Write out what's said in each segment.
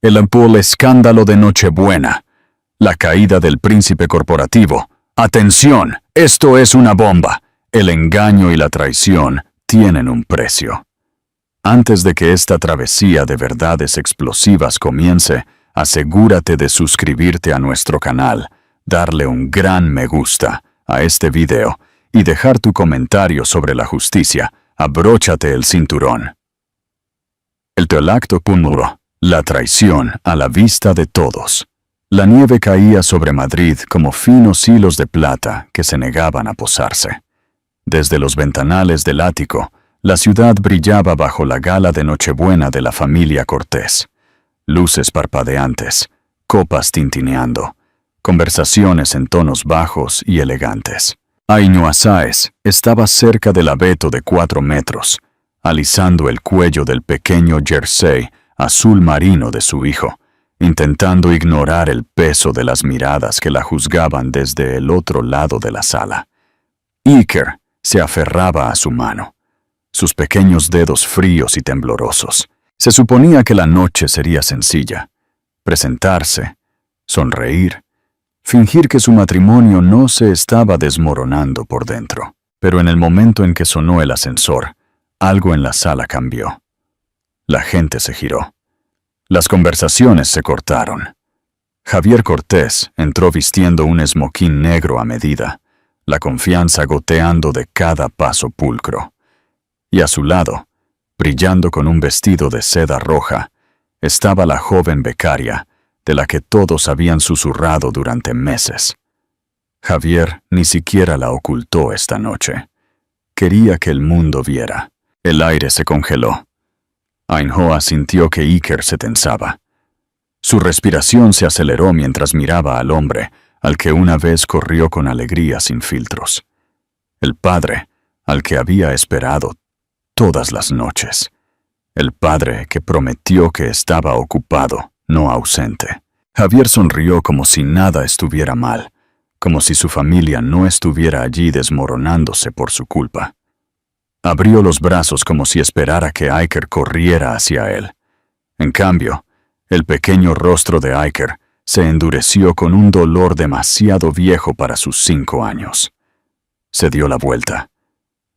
El escándalo de Nochebuena. La caída del príncipe corporativo. ¡Atención! Esto es una bomba. El engaño y la traición tienen un precio. Antes de que esta travesía de verdades explosivas comience, asegúrate de suscribirte a nuestro canal, darle un gran me gusta a este video y dejar tu comentario sobre la justicia. Abróchate el cinturón. El Tlacto Punmuro. La traición a la vista de todos. La nieve caía sobre Madrid como finos hilos de plata que se negaban a posarse. Desde los ventanales del ático, la ciudad brillaba bajo la gala de Nochebuena de la familia Cortés. Luces parpadeantes, copas tintineando, conversaciones en tonos bajos y elegantes. Ainhoa Sáez estaba cerca del abeto de 4 metros, alisando el cuello del pequeño jersey azul marino de su hijo, intentando ignorar el peso de las miradas que la juzgaban desde el otro lado de la sala. Iker se aferraba a su mano, sus pequeños dedos fríos y temblorosos. Se suponía que la noche sería sencilla: presentarse, sonreír, fingir que su matrimonio no se estaba desmoronando por dentro. Pero en el momento en que sonó el ascensor, algo en la sala cambió. La gente se giró. Las conversaciones se cortaron. Javier Cortés entró vistiendo un esmoquín negro a medida, la confianza goteando de cada paso pulcro. Y a su lado, brillando con un vestido de seda roja, estaba la joven becaria, de la que todos habían susurrado durante meses. Javier ni siquiera la ocultó esta noche. Quería que el mundo viera. El aire se congeló. Ainhoa sintió que Iker se tensaba. Su respiración se aceleró mientras miraba al hombre, al que una vez corrió con alegría sin filtros. El padre, al que había esperado todas las noches. El padre que prometió que estaba ocupado, no ausente. Javier sonrió como si nada estuviera mal, como si su familia no estuviera allí desmoronándose por su culpa. Abrió los brazos como si esperara que Iker corriera hacia él. En cambio, el pequeño rostro de Iker se endureció con un dolor demasiado viejo para sus 5 años. Se dio la vuelta.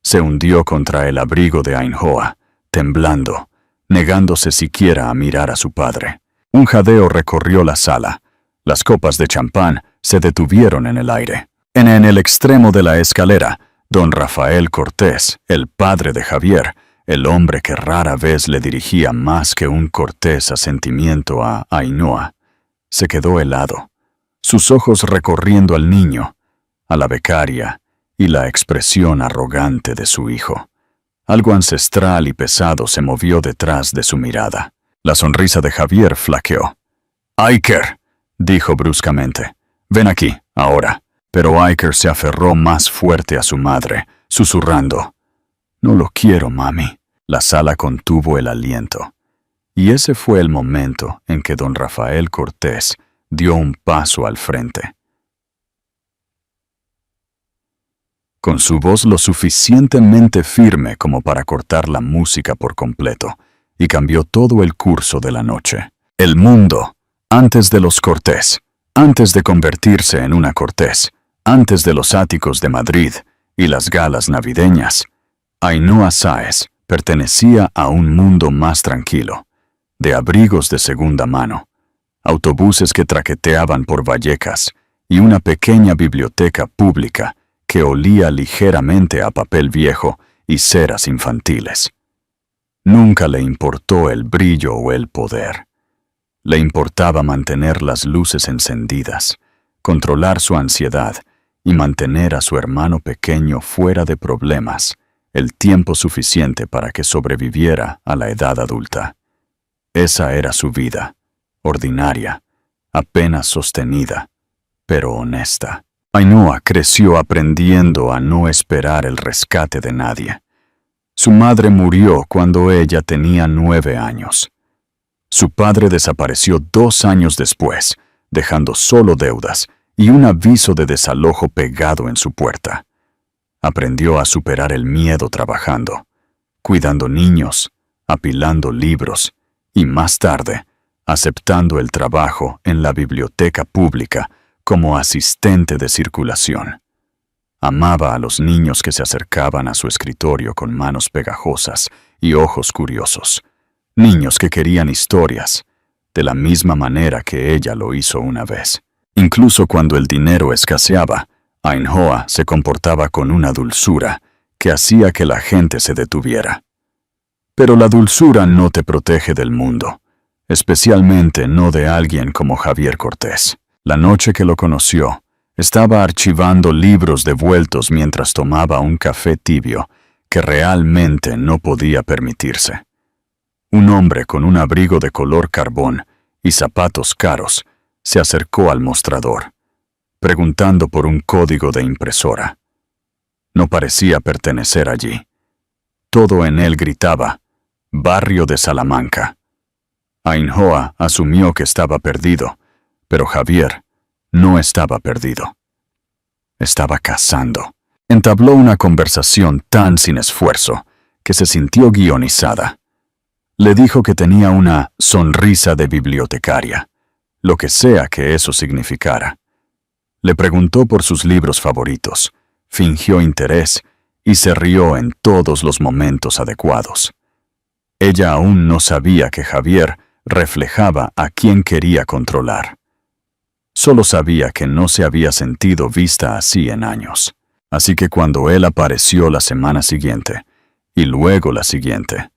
Se hundió contra el abrigo de Ainhoa, temblando, negándose siquiera a mirar a su padre. Un jadeo recorrió la sala. Las copas de champán se detuvieron en el aire. En el extremo de la escalera, don Rafael Cortés, el padre de Javier, el hombre que rara vez le dirigía más que un cortés asentimiento a Ainhoa, se quedó helado, sus ojos recorriendo al niño, a la becaria y la expresión arrogante de su hijo. Algo ancestral y pesado se movió detrás de su mirada. La sonrisa de Javier flaqueó. «Iker», dijo bruscamente, «ven aquí, ahora». Pero Iker se aferró más fuerte a su madre, susurrando, «No lo quiero, mami». La sala contuvo el aliento. Y ese fue el momento en que don Rafael Cortés dio un paso al frente. Con su voz lo suficientemente firme como para cortar la música por completo, y cambió todo el curso de la noche. El mundo, antes de los Cortés, antes de convertirse en una Cortés, antes de los áticos de Madrid y las galas navideñas, Ainhoa Sáez pertenecía a un mundo más tranquilo, de abrigos de segunda mano, autobuses que traqueteaban por Vallecas y una pequeña biblioteca pública que olía ligeramente a papel viejo y ceras infantiles. Nunca le importó el brillo o el poder. Le importaba mantener las luces encendidas, controlar su ansiedad y mantener a su hermano pequeño fuera de problemas el tiempo suficiente para que sobreviviera a la edad adulta. Esa era su vida, ordinaria, apenas sostenida, pero honesta. Ainhoa creció aprendiendo a no esperar el rescate de nadie. Su madre murió cuando ella tenía 9 años. Su padre desapareció 2 años después, dejando solo deudas y un aviso de desalojo pegado en su puerta. Aprendió a superar el miedo trabajando, cuidando niños, apilando libros y, más tarde, aceptando el trabajo en la biblioteca pública como asistente de circulación. Amaba a los niños que se acercaban a su escritorio con manos pegajosas y ojos curiosos, niños que querían historias, de la misma manera que ella lo hizo una vez. Incluso cuando el dinero escaseaba, Ainhoa se comportaba con una dulzura que hacía que la gente se detuviera. Pero la dulzura no te protege del mundo, especialmente no de alguien como Javier Cortés. La noche que lo conoció, estaba archivando libros devueltos mientras tomaba un café tibio que realmente no podía permitirse. Un hombre con un abrigo de color carbón y zapatos caros se acercó al mostrador, preguntando por un código de impresora. No parecía pertenecer allí. Todo en él gritaba, Barrio de Salamanca. Ainhoa asumió que estaba perdido, pero Javier no estaba perdido. Estaba cazando. Entabló una conversación tan sin esfuerzo que se sintió guionizada. Le dijo que tenía una sonrisa de bibliotecaria, lo que sea que eso significara. Le preguntó por sus libros favoritos, fingió interés y se rió en todos los momentos adecuados. Ella aún no sabía que Javier reflejaba a quien quería controlar. Solo sabía que no se había sentido vista así en años. Así que cuando él apareció la semana siguiente, y luego la siguiente,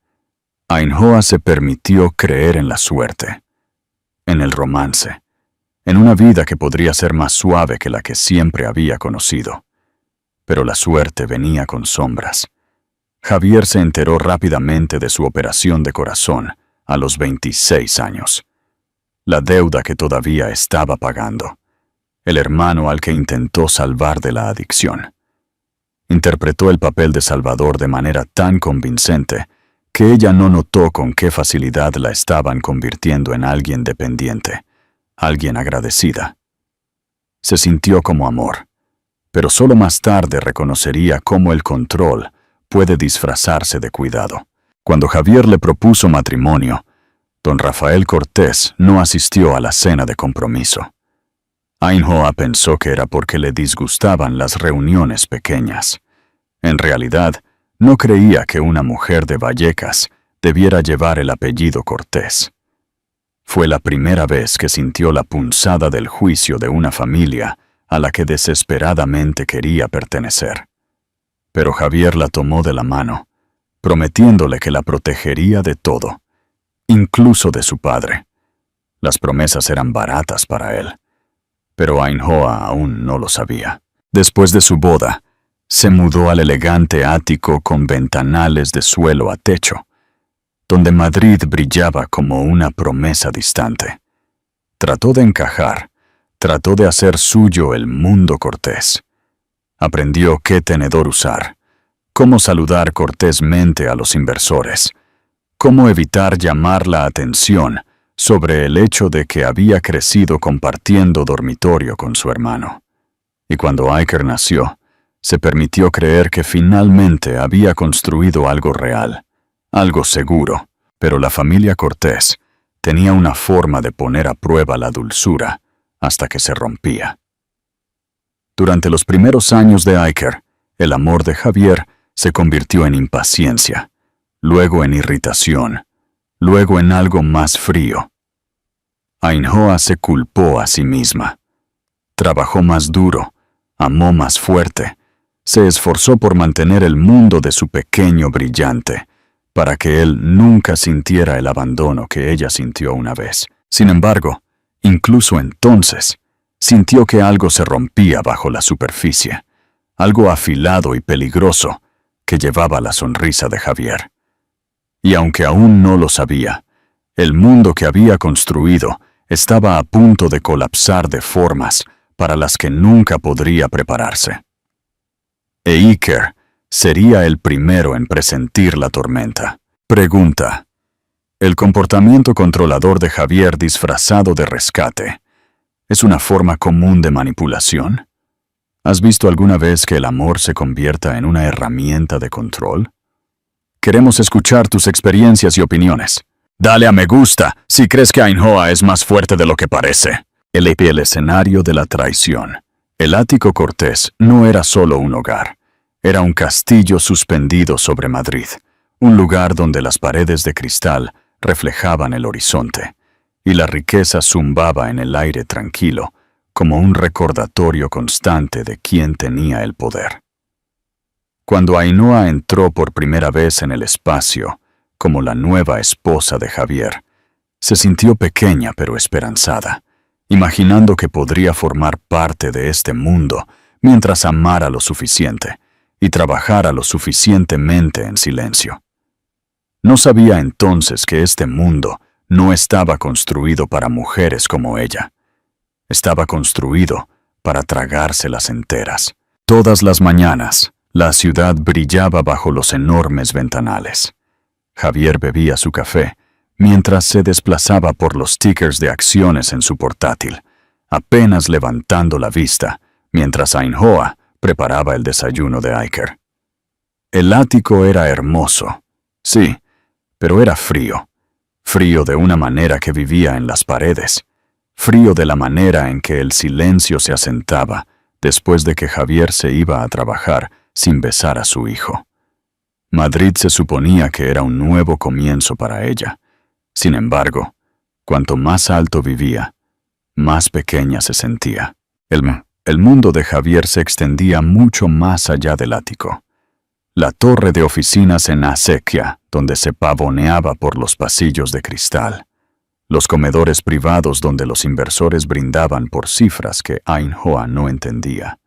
Ainhoa se permitió creer en la suerte, en el romance, en una vida que podría ser más suave que la que siempre había conocido. Pero la suerte venía con sombras. Javier se enteró rápidamente de su operación de corazón a los 26 años. La deuda que todavía estaba pagando. El hermano al que intentó salvar de la adicción. Interpretó el papel de Salvador de manera tan convincente que ella no notó con qué facilidad la estaban convirtiendo en alguien dependiente, alguien agradecida. Se sintió como amor, pero solo más tarde reconocería cómo el control puede disfrazarse de cuidado. Cuando Javier le propuso matrimonio, don Rafael Cortés no asistió a la cena de compromiso. Ainhoa pensó que era porque le disgustaban las reuniones pequeñas. En realidad, no creía que una mujer de Vallecas debiera llevar el apellido Cortés. Fue la primera vez que sintió la punzada del juicio de una familia a la que desesperadamente quería pertenecer. Pero Javier la tomó de la mano, prometiéndole que la protegería de todo, incluso de su padre. Las promesas eran baratas para él, pero Ainhoa aún no lo sabía. Después de su boda, se mudó al elegante ático con ventanales de suelo a techo, donde Madrid brillaba como una promesa distante. Trató de encajar, trató de hacer suyo el mundo cortés. Aprendió qué tenedor usar, cómo saludar cortésmente a los inversores, cómo evitar llamar la atención sobre el hecho de que había crecido compartiendo dormitorio con su hermano. Y cuando Iker nació, se permitió creer que finalmente había construido algo real, algo seguro, pero la familia Cortés tenía una forma de poner a prueba la dulzura hasta que se rompía. Durante los primeros años de Iker, el amor de Javier se convirtió en impaciencia, luego en irritación, luego en algo más frío. Ainhoa se culpó a sí misma. Trabajó más duro, amó más fuerte, se esforzó por mantener el mundo de su pequeño brillante, para que él nunca sintiera el abandono que ella sintió una vez. Sin embargo, incluso entonces, sintió que algo se rompía bajo la superficie, algo afilado y peligroso que llevaba la sonrisa de Javier. Y aunque aún no lo sabía, el mundo que había construido estaba a punto de colapsar de formas para las que nunca podría prepararse. E Iker sería el primero en presentir la tormenta. Pregunta: ¿el comportamiento controlador de Javier disfrazado de rescate es una forma común de manipulación? ¿Has visto alguna vez que el amor se convierta en una herramienta de control? Queremos escuchar tus experiencias y opiniones. Dale a me gusta si crees que Ainhoa es más fuerte de lo que parece. El escenario de la traición. El ático Cortés no era solo un hogar. Era un castillo suspendido sobre Madrid, un lugar donde las paredes de cristal reflejaban el horizonte, y la riqueza zumbaba en el aire tranquilo, como un recordatorio constante de quién tenía el poder. Cuando Ainhoa entró por primera vez en el espacio, como la nueva esposa de Javier, se sintió pequeña pero esperanzada, imaginando que podría formar parte de este mundo mientras amara lo suficiente y trabajara lo suficientemente en silencio. No sabía entonces que este mundo no estaba construido para mujeres como ella. Estaba construido para tragárselas enteras. Todas las mañanas, la ciudad brillaba bajo los enormes ventanales. Javier bebía su café mientras se desplazaba por los tickers de acciones en su portátil, apenas levantando la vista, mientras Ainhoa preparaba el desayuno de Iker. El ático era hermoso, sí, pero era frío. Frío de una manera que vivía en las paredes. Frío de la manera en que el silencio se asentaba después de que Javier se iba a trabajar sin besar a su hijo. Madrid se suponía que era un nuevo comienzo para ella. Sin embargo, cuanto más alto vivía, más pequeña se sentía. El mundo de Javier se extendía mucho más allá del ático. La torre de oficinas en Acequia, donde se pavoneaba por los pasillos de cristal. Los comedores privados donde los inversores brindaban por cifras que Ainhoa no entendía.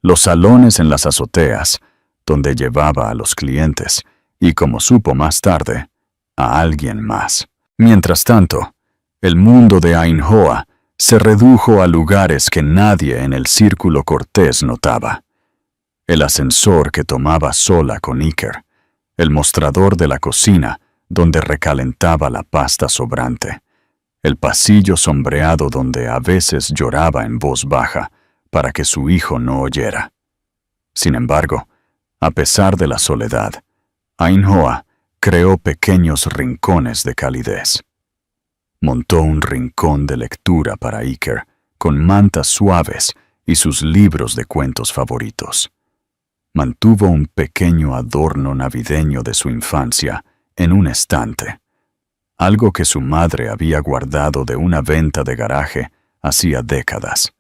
Los salones en las azoteas, donde llevaba a los clientes y, como supo más tarde, a alguien más. Mientras tanto, el mundo de Ainhoa se redujo a lugares que nadie en el círculo Cortés notaba. El ascensor que tomaba sola con Iker, el mostrador de la cocina donde recalentaba la pasta sobrante, el pasillo sombreado donde a veces lloraba en voz baja para que su hijo no oyera. Sin embargo, a pesar de la soledad, Ainhoa creó pequeños rincones de calidez. Montó un rincón de lectura para Iker, con mantas suaves y sus libros de cuentos favoritos. Mantuvo un pequeño adorno navideño de su infancia en un estante, algo que su madre había guardado de una venta de garaje hacía décadas.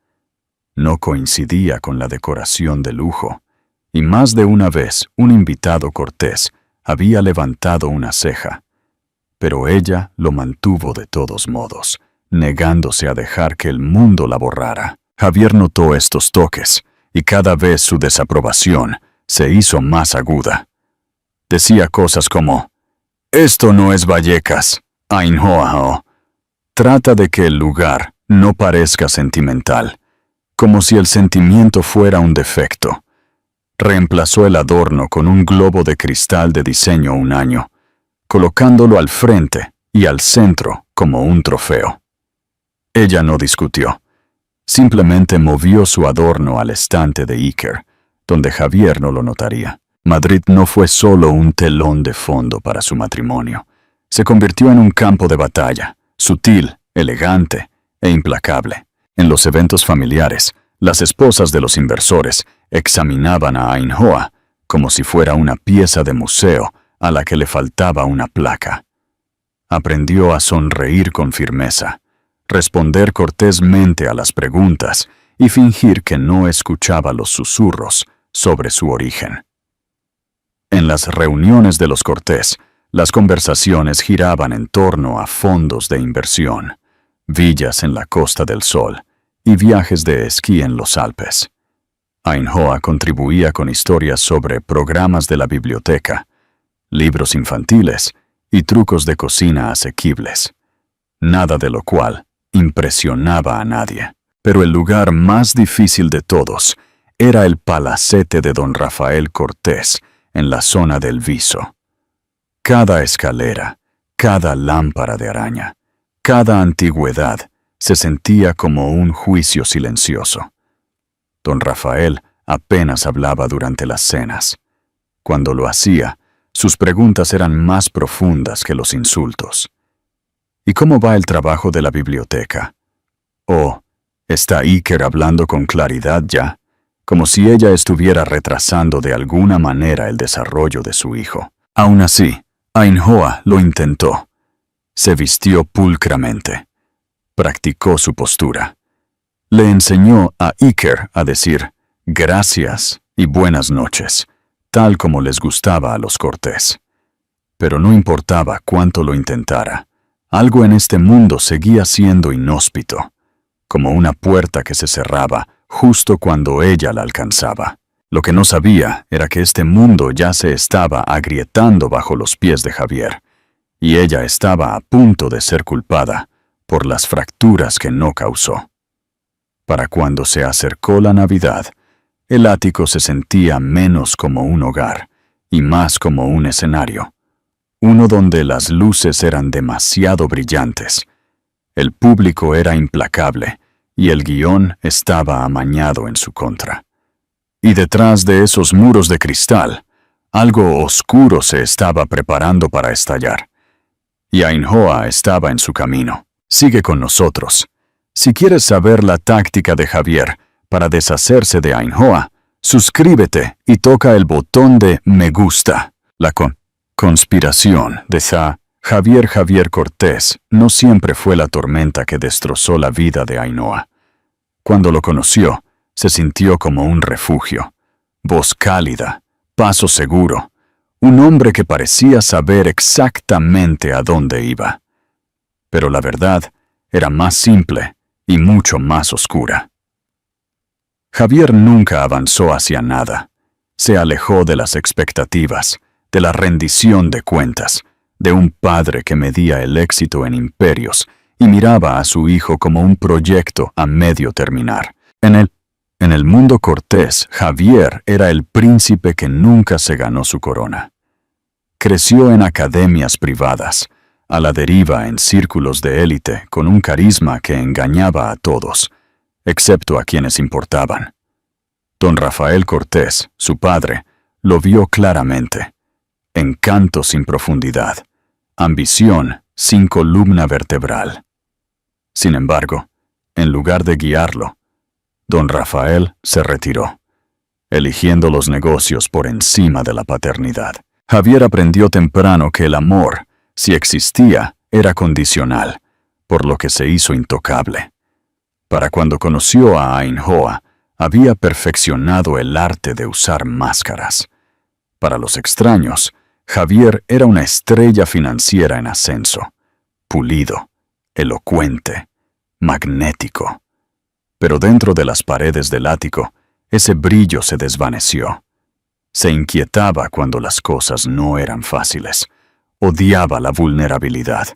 No coincidía con la decoración de lujo, y más de una vez un invitado Cortés había levantado una ceja, pero ella lo mantuvo de todos modos, negándose a dejar que el mundo la borrara. Javier notó estos toques, y cada vez su desaprobación se hizo más aguda. Decía cosas como: «Esto no es Vallecas, Ainhoa. Trata de que el lugar no parezca sentimental, como si el sentimiento fuera un defecto». Reemplazó el adorno con un globo de cristal de diseño un año, colocándolo al frente y al centro como un trofeo. Ella no discutió. Simplemente movió su adorno al estante de Iker, donde Javier no lo notaría. Madrid no fue solo un telón de fondo para su matrimonio. Se convirtió en un campo de batalla, sutil, elegante e implacable. En los eventos familiares, las esposas de los inversores examinaban a Ainhoa como si fuera una pieza de museo a la que le faltaba una placa. Aprendió a sonreír con firmeza, responder cortésmente a las preguntas y fingir que no escuchaba los susurros sobre su origen. En las reuniones de los Cortés, las conversaciones giraban en torno a fondos de inversión, villas en la Costa del Sol y viajes de esquí en los Alpes. Ainhoa contribuía con historias sobre programas de la biblioteca, libros infantiles y trucos de cocina asequibles, nada de lo cual impresionaba a nadie. Pero el lugar más difícil de todos era el palacete de don Rafael Cortés en la zona del Viso. Cada escalera, cada lámpara de araña, cada antigüedad se sentía como un juicio silencioso. Don Rafael apenas hablaba durante las cenas. Cuando lo hacía, sus preguntas eran más profundas que los insultos. ¿Y cómo va el trabajo de la biblioteca? Oh, ¿está Iker hablando con claridad ya? Como si ella estuviera retrasando de alguna manera el desarrollo de su hijo. Aún así, Ainhoa lo intentó. Se vistió pulcramente. Practicó su postura. Le enseñó a Iker a decir gracias y buenas noches, tal como les gustaba a los Cortés. Pero no importaba cuánto lo intentara, algo en este mundo seguía siendo inhóspito, como una puerta que se cerraba justo cuando ella la alcanzaba. Lo que no sabía era que este mundo ya se estaba agrietando bajo los pies de Javier, y ella estaba a punto de ser culpada por las fracturas que no causó. Para cuando se acercó la Navidad, el ático se sentía menos como un hogar y más como un escenario, uno donde las luces eran demasiado brillantes, el público era implacable y el guión estaba amañado en su contra. Y detrás de esos muros de cristal, algo oscuro se estaba preparando para estallar. Y Ainhoa estaba en su camino. Sigue con nosotros. Si quieres saber la táctica de Javier para deshacerse de Ainhoa, suscríbete y toca el botón de me gusta. La conspiración de Javier Cortés no siempre fue la tormenta que destrozó la vida de Ainhoa. Cuando lo conoció, se sintió como un refugio, voz cálida, paso seguro, un hombre que parecía saber exactamente a dónde iba. Pero la verdad era más simple y mucho más oscura. Javier nunca avanzó hacia nada. Se alejó de las expectativas, de la rendición de cuentas, de un padre que medía el éxito en imperios y miraba a su hijo como un proyecto a medio terminar. En el mundo Cortés, Javier era el príncipe que nunca se ganó su corona. Creció en academias privadas, a la deriva en círculos de élite con un carisma que engañaba a todos, excepto a quienes importaban. Don Rafael Cortés, su padre, lo vio claramente. Encanto sin profundidad, ambición sin columna vertebral. Sin embargo, en lugar de guiarlo, don Rafael se retiró, eligiendo los negocios por encima de la paternidad. Javier aprendió temprano que el amor, si existía, era condicional, por lo que se hizo intocable. Para cuando conoció a Ainhoa, había perfeccionado el arte de usar máscaras. Para los extraños, Javier era una estrella financiera en ascenso, pulido, elocuente, magnético. Pero dentro de las paredes del ático, ese brillo se desvaneció. Se inquietaba cuando las cosas no eran fáciles. Odiaba la vulnerabilidad,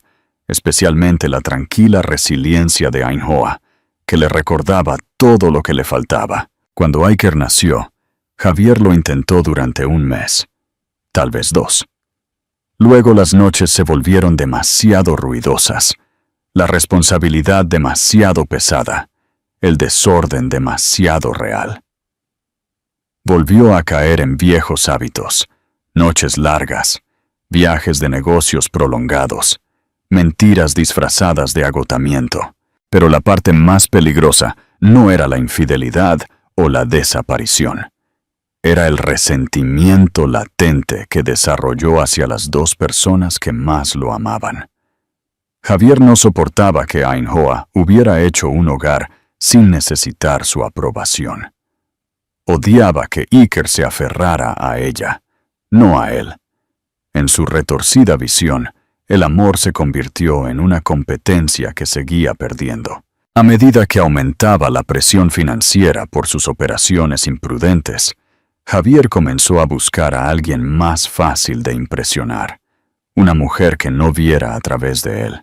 especialmente la tranquila resiliencia de Ainhoa, que le recordaba todo lo que le faltaba. Cuando Iker nació, Javier lo intentó durante un mes, tal vez 2. Luego las noches se volvieron demasiado ruidosas, la responsabilidad demasiado pesada, el desorden demasiado real. Volvió a caer en viejos hábitos, noches largas, viajes de negocios prolongados, mentiras disfrazadas de agotamiento. Pero la parte más peligrosa no era la infidelidad o la desaparición. Era el resentimiento latente que desarrolló hacia las 2 personas que más lo amaban. Javier no soportaba que Ainhoa hubiera hecho un hogar sin necesitar su aprobación. Odiaba que Iker se aferrara a ella, no a él. En su retorcida visión, el amor se convirtió en una competencia que seguía perdiendo. A medida que aumentaba la presión financiera por sus operaciones imprudentes, Javier comenzó a buscar a alguien más fácil de impresionar, una mujer que no viera a través de él.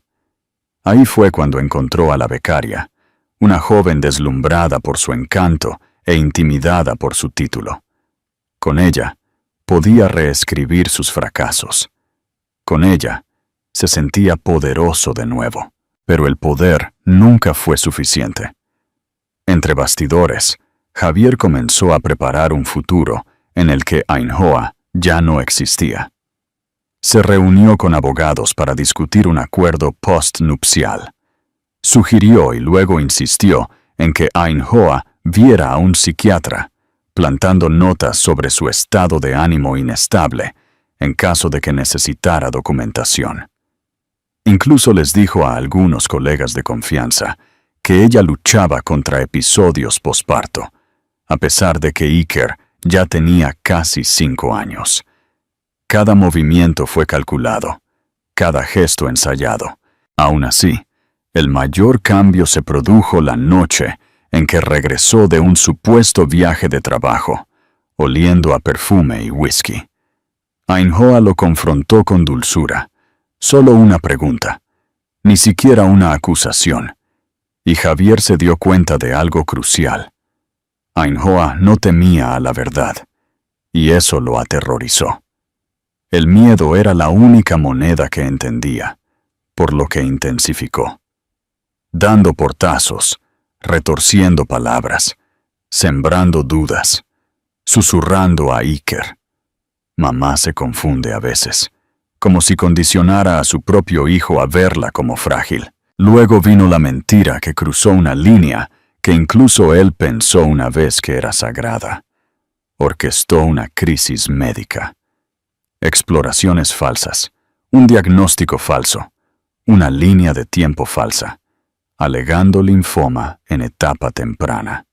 Ahí fue cuando encontró a la becaria, una joven deslumbrada por su encanto e intimidada por su título. Con ella, podía reescribir sus fracasos. Con ella, se sentía poderoso de nuevo, pero el poder nunca fue suficiente. Entre bastidores, Javier comenzó a preparar un futuro en el que Ainhoa ya no existía. Se reunió con abogados para discutir un acuerdo postnupcial. Sugirió y luego insistió en que Ainhoa viera a un psiquiatra, plantando notas sobre su estado de ánimo inestable en caso de que necesitara documentación. Incluso les dijo a algunos colegas de confianza que ella luchaba contra episodios posparto, a pesar de que Iker ya tenía casi 5 años. Cada movimiento fue calculado, cada gesto ensayado. Aún así, el mayor cambio se produjo la noche en que regresó de un supuesto viaje de trabajo, oliendo a perfume y whisky. Ainhoa lo confrontó con dulzura. Solo una pregunta, ni siquiera una acusación, y Javier se dio cuenta de algo crucial. Ainhoa no temía a la verdad, y eso lo aterrorizó. El miedo era la única moneda que entendía, por lo que intensificó. Dando portazos, retorciendo palabras, sembrando dudas, susurrando a Iker. Mamá se confunde a veces, como si condicionara a su propio hijo a verla como frágil. Luego vino la mentira que cruzó una línea que incluso él pensó una vez que era sagrada. Orquestó una crisis médica. Exploraciones falsas, un diagnóstico falso, una línea de tiempo falsa, alegando linfoma en etapa temprana.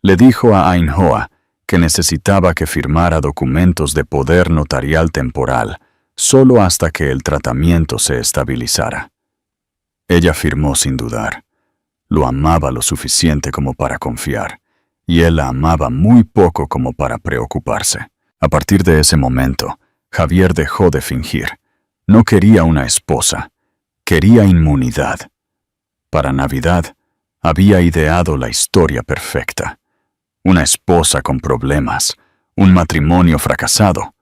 Le dijo a Ainhoa que necesitaba que firmara documentos de poder notarial temporal solo hasta que el tratamiento se estabilizara. Ella firmó sin dudar. Lo amaba lo suficiente como para confiar, y él la amaba muy poco como para preocuparse. A partir de ese momento, Javier dejó de fingir. No quería una esposa, quería inmunidad. Para Navidad, había ideado la historia perfecta. Una esposa con problemas, un matrimonio fracasado,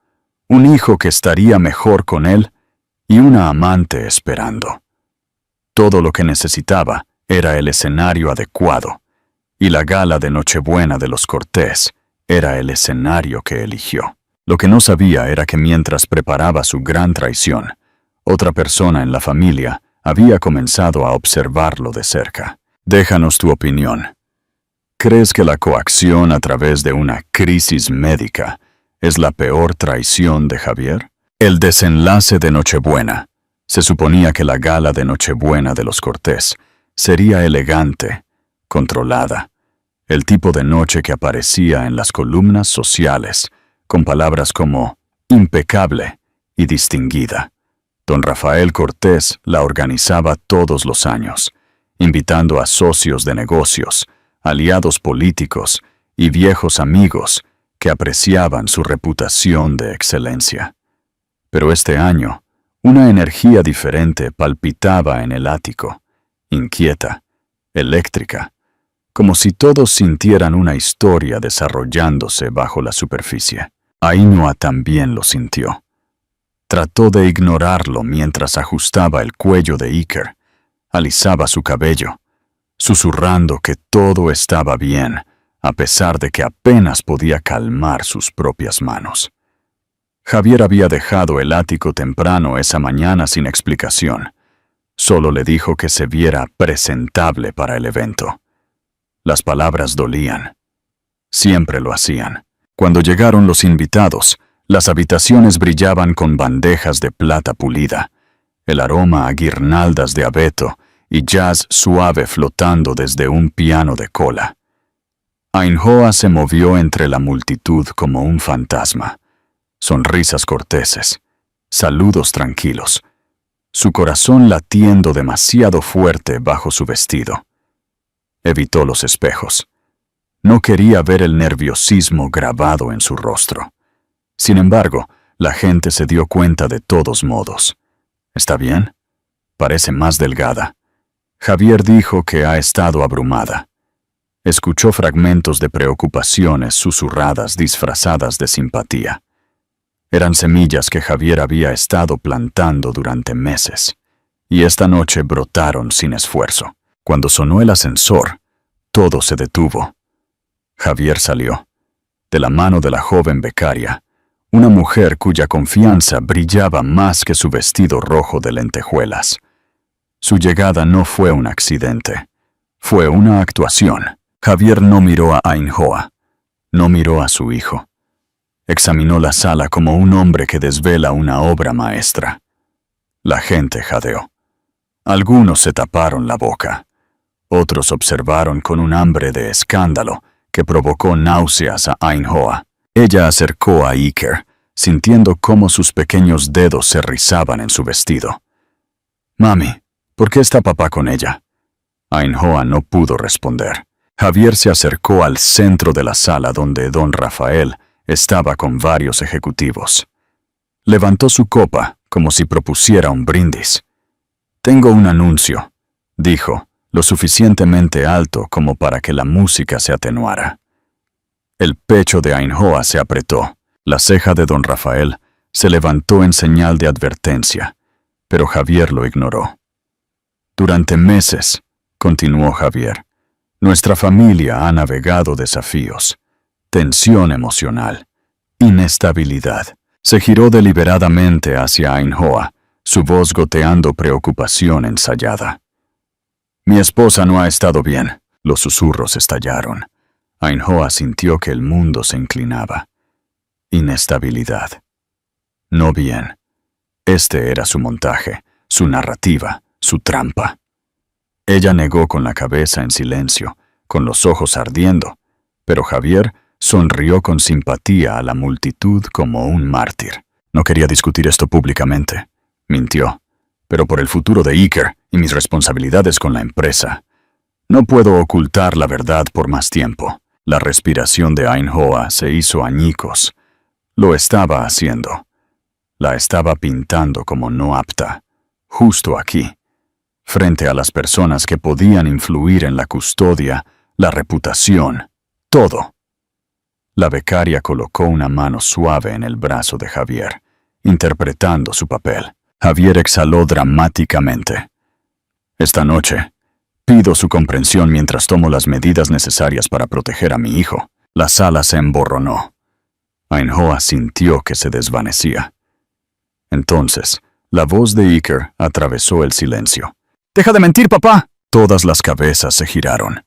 un hijo que estaría mejor con él y una amante esperando. Todo lo que necesitaba era el escenario adecuado, y la gala de Nochebuena de los Cortés era el escenario que eligió. Lo que no sabía era que mientras preparaba su gran traición, otra persona en la familia había comenzado a observarlo de cerca. Déjanos tu opinión. ¿Crees que la coacción a través de una crisis médica es la peor traición de Javier? El desenlace de Nochebuena. Se suponía que la gala de Nochebuena de los Cortés sería elegante, controlada, el tipo de noche que aparecía en las columnas sociales, con palabras como impecable y distinguida. Don Rafael Cortés la organizaba todos los años, invitando a socios de negocios, aliados políticos y viejos amigos que apreciaban su reputación de excelencia. Pero este año, una energía diferente palpitaba en el ático, inquieta, eléctrica, como si todos sintieran una historia desarrollándose bajo la superficie. Ainhoa también lo sintió. Trató de ignorarlo mientras ajustaba el cuello de Iker, alisaba su cabello, susurrando que todo estaba bien, a pesar de que apenas podía calmar sus propias manos. Javier había dejado el ático temprano esa mañana sin explicación. Solo le dijo que se viera presentable para el evento. Las palabras dolían. Siempre lo hacían. Cuando llegaron los invitados, las habitaciones brillaban con bandejas de plata pulida, el aroma a guirnaldas de abeto y jazz suave flotando desde un piano de cola. Ainhoa se movió entre la multitud como un fantasma. Sonrisas corteses, saludos tranquilos, su corazón latiendo demasiado fuerte bajo su vestido. Evitó los espejos. No quería ver el nerviosismo grabado en su rostro. Sin embargo, la gente se dio cuenta de todos modos. ¿Está bien? Parece más delgada. Javier dijo que ha estado abrumada. Escuchó fragmentos de preocupaciones susurradas disfrazadas de simpatía. Eran semillas que Javier había estado plantando durante meses, y esta noche brotaron sin esfuerzo. Cuando sonó el ascensor, todo se detuvo. Javier salió. De la mano de la joven becaria, una mujer cuya confianza brillaba más que su vestido rojo de lentejuelas. Su llegada no fue un accidente, fue una actuación. Javier no miró a Ainhoa, no miró a su hijo. Examinó la sala como un hombre que desvela una obra maestra. La gente jadeó. Algunos se taparon la boca. Otros observaron con un hambre de escándalo que provocó náuseas a Ainhoa. Ella acercó a Iker, sintiendo cómo sus pequeños dedos se rizaban en su vestido. «Mami, ¿por qué está papá con ella?» Ainhoa no pudo responder. Javier se acercó al centro de la sala donde don Rafael estaba con varios ejecutivos. Levantó su copa como si propusiera un brindis. «Tengo un anuncio», dijo, lo suficientemente alto como para que la música se atenuara. El pecho de Ainhoa se apretó. La ceja de don Rafael se levantó en señal de advertencia, pero Javier lo ignoró. «Durante meses», continuó Javier, «nuestra familia ha navegado desafíos, tensión emocional, inestabilidad». Se giró deliberadamente hacia Ainhoa, su voz goteando preocupación ensayada. «Mi esposa no ha estado bien», los susurros estallaron. Ainhoa sintió que el mundo se inclinaba. Inestabilidad. No bien. Este era su montaje, su narrativa, su trampa. Ella negó con la cabeza en silencio, con los ojos ardiendo, pero Javier sonrió con simpatía a la multitud como un mártir. «No quería discutir esto públicamente», mintió, «pero por el futuro de Iker y mis responsabilidades con la empresa. No puedo ocultar la verdad por más tiempo». La respiración de Ainhoa se hizo añicos. Lo estaba haciendo. La estaba pintando como no apta, justo aquí, frente a las personas que podían influir en la custodia, la reputación, todo. La becaria colocó una mano suave en el brazo de Javier, interpretando su papel. Javier exhaló dramáticamente. «Esta noche, pido su comprensión mientras tomo las medidas necesarias para proteger a mi hijo». La sala se emborronó. Ainhoa sintió que se desvanecía. Entonces, la voz de Iker atravesó el silencio. «¡Deja de mentir, papá!». Todas las cabezas se giraron.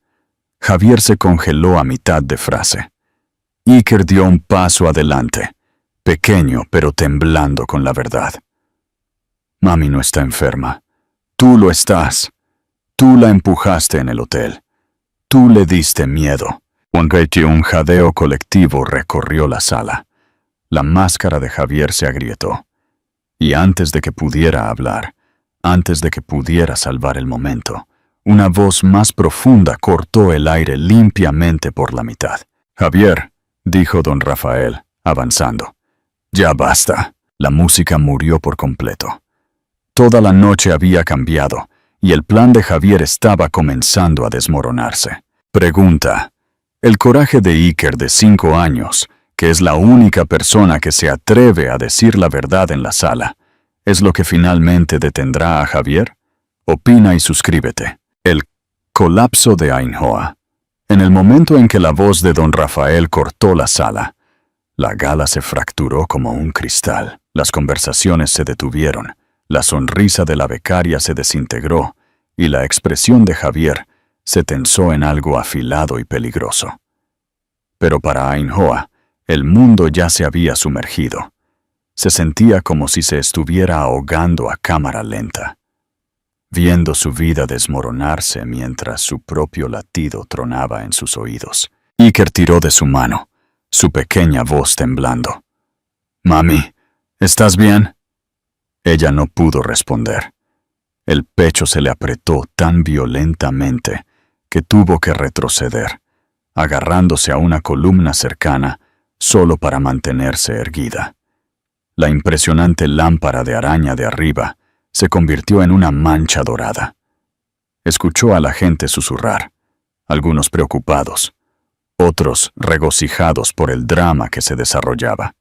Javier se congeló a mitad de frase. Iker dio un paso adelante, pequeño pero temblando con la verdad. «Mami no está enferma. Tú lo estás. Tú la empujaste en el hotel. Tú le diste miedo». Un jadeo colectivo recorrió la sala. La máscara de Javier se agrietó. Y antes de que pudiera hablar, antes de que pudiera salvar el momento, una voz más profunda cortó el aire limpiamente por la mitad. «Javier», dijo don Rafael, avanzando. «Ya basta». La música murió por completo. Toda la noche había cambiado, y el plan de Javier estaba comenzando a desmoronarse. Pregunta. El coraje de Iker de 5 años, que es la única persona que se atreve a decir la verdad en la sala, ¿es lo que finalmente detendrá a Javier? Opina y suscríbete. El colapso de Ainhoa. En el momento en que la voz de don Rafael cortó la sala, la gala se fracturó como un cristal. Las conversaciones se detuvieron, la sonrisa de la becaria se desintegró y la expresión de Javier se tensó en algo afilado y peligroso. Pero para Ainhoa, el mundo ya se había sumergido. Se sentía como si se estuviera ahogando a cámara lenta, viendo su vida desmoronarse mientras su propio latido tronaba en sus oídos. Iker tiró de su mano, su pequeña voz temblando. «Mami, ¿estás bien?» Ella no pudo responder. El pecho se le apretó tan violentamente que tuvo que retroceder, agarrándose a una columna cercana solo para mantenerse erguida. La impresionante lámpara de araña de arriba se convirtió en una mancha dorada. Escuchó a la gente susurrar, algunos preocupados, otros regocijados por el drama que se desarrollaba.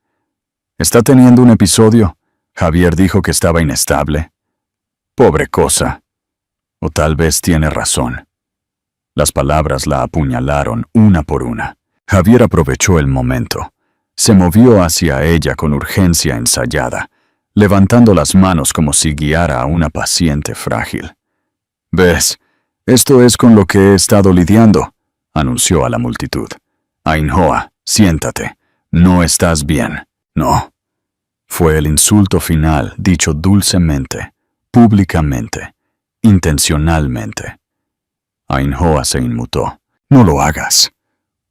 «¿Está teniendo un episodio? Javier dijo que estaba inestable». «Pobre cosa. O tal vez tiene razón». Las palabras la apuñalaron una por una. Javier aprovechó el momento. Se movió hacia ella con urgencia ensayada, levantando las manos como si guiara a una paciente frágil. «¿Ves? Esto es con lo que he estado lidiando», anunció a la multitud. «Ainhoa, siéntate. No estás bien. No». Fue el insulto final dicho dulcemente, públicamente, intencionalmente. Ainhoa se inmutó. «No lo hagas»,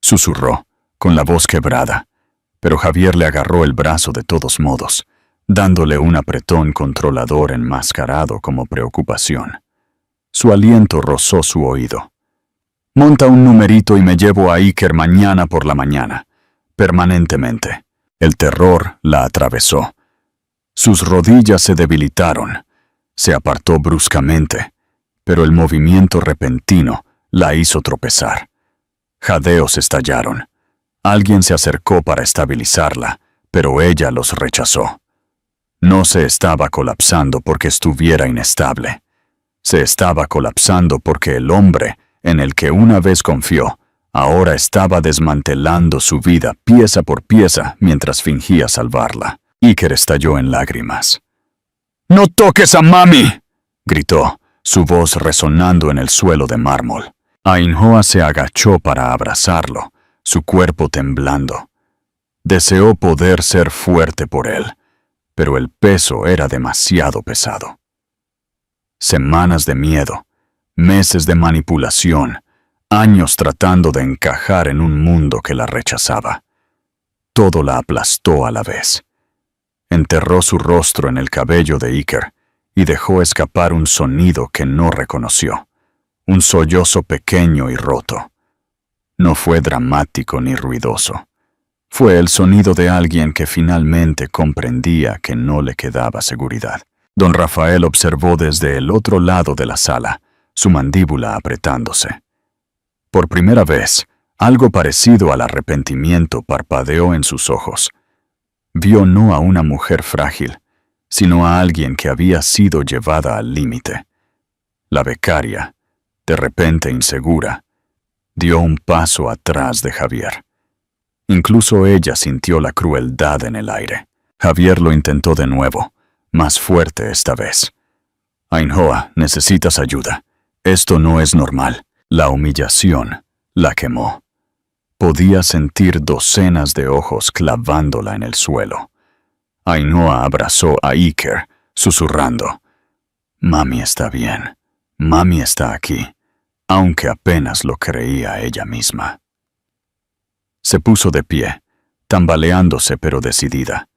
susurró, con la voz quebrada, pero Javier le agarró el brazo de todos modos, dándole un apretón controlador enmascarado como preocupación. Su aliento rozó su oído. «Monta un numerito y me llevo a Iker mañana por la mañana, permanentemente». El terror la atravesó. Sus rodillas se debilitaron. Se apartó bruscamente, pero el movimiento repentino la hizo tropezar. Jadeos estallaron. Alguien se acercó para estabilizarla, pero ella los rechazó. No se estaba colapsando porque estuviera inestable. Se estaba colapsando porque el hombre en el que una vez confió ahora estaba desmantelando su vida pieza por pieza mientras fingía salvarla. Iker estalló en lágrimas. «¡No toques a mami!», gritó, su voz resonando en el suelo de mármol. Ainhoa se agachó para abrazarlo, su cuerpo temblando. Deseó poder ser fuerte por él, pero el peso era demasiado pesado. Semanas de miedo, meses de manipulación, años tratando de encajar en un mundo que la rechazaba. Todo la aplastó a la vez. Enterró su rostro en el cabello de Iker y dejó escapar un sonido que no reconoció, un sollozo pequeño y roto. No fue dramático ni ruidoso. Fue el sonido de alguien que finalmente comprendía que no le quedaba seguridad. Don Rafael observó desde el otro lado de la sala, su mandíbula apretándose. Por primera vez, algo parecido al arrepentimiento parpadeó en sus ojos. Vio no a una mujer frágil, sino a alguien que había sido llevada al límite. La becaria, de repente insegura, dio un paso atrás de Javier. Incluso ella sintió la crueldad en el aire. Javier lo intentó de nuevo, más fuerte esta vez. «Ainhoa, necesitas ayuda. Esto no es normal». La humillación la quemó. Podía sentir docenas de ojos clavándola en el suelo. Ainhoa abrazó a Iker, susurrando: «Mami está bien. Mami está aquí», aunque apenas lo creía ella misma. Se puso de pie, tambaleándose pero decidida.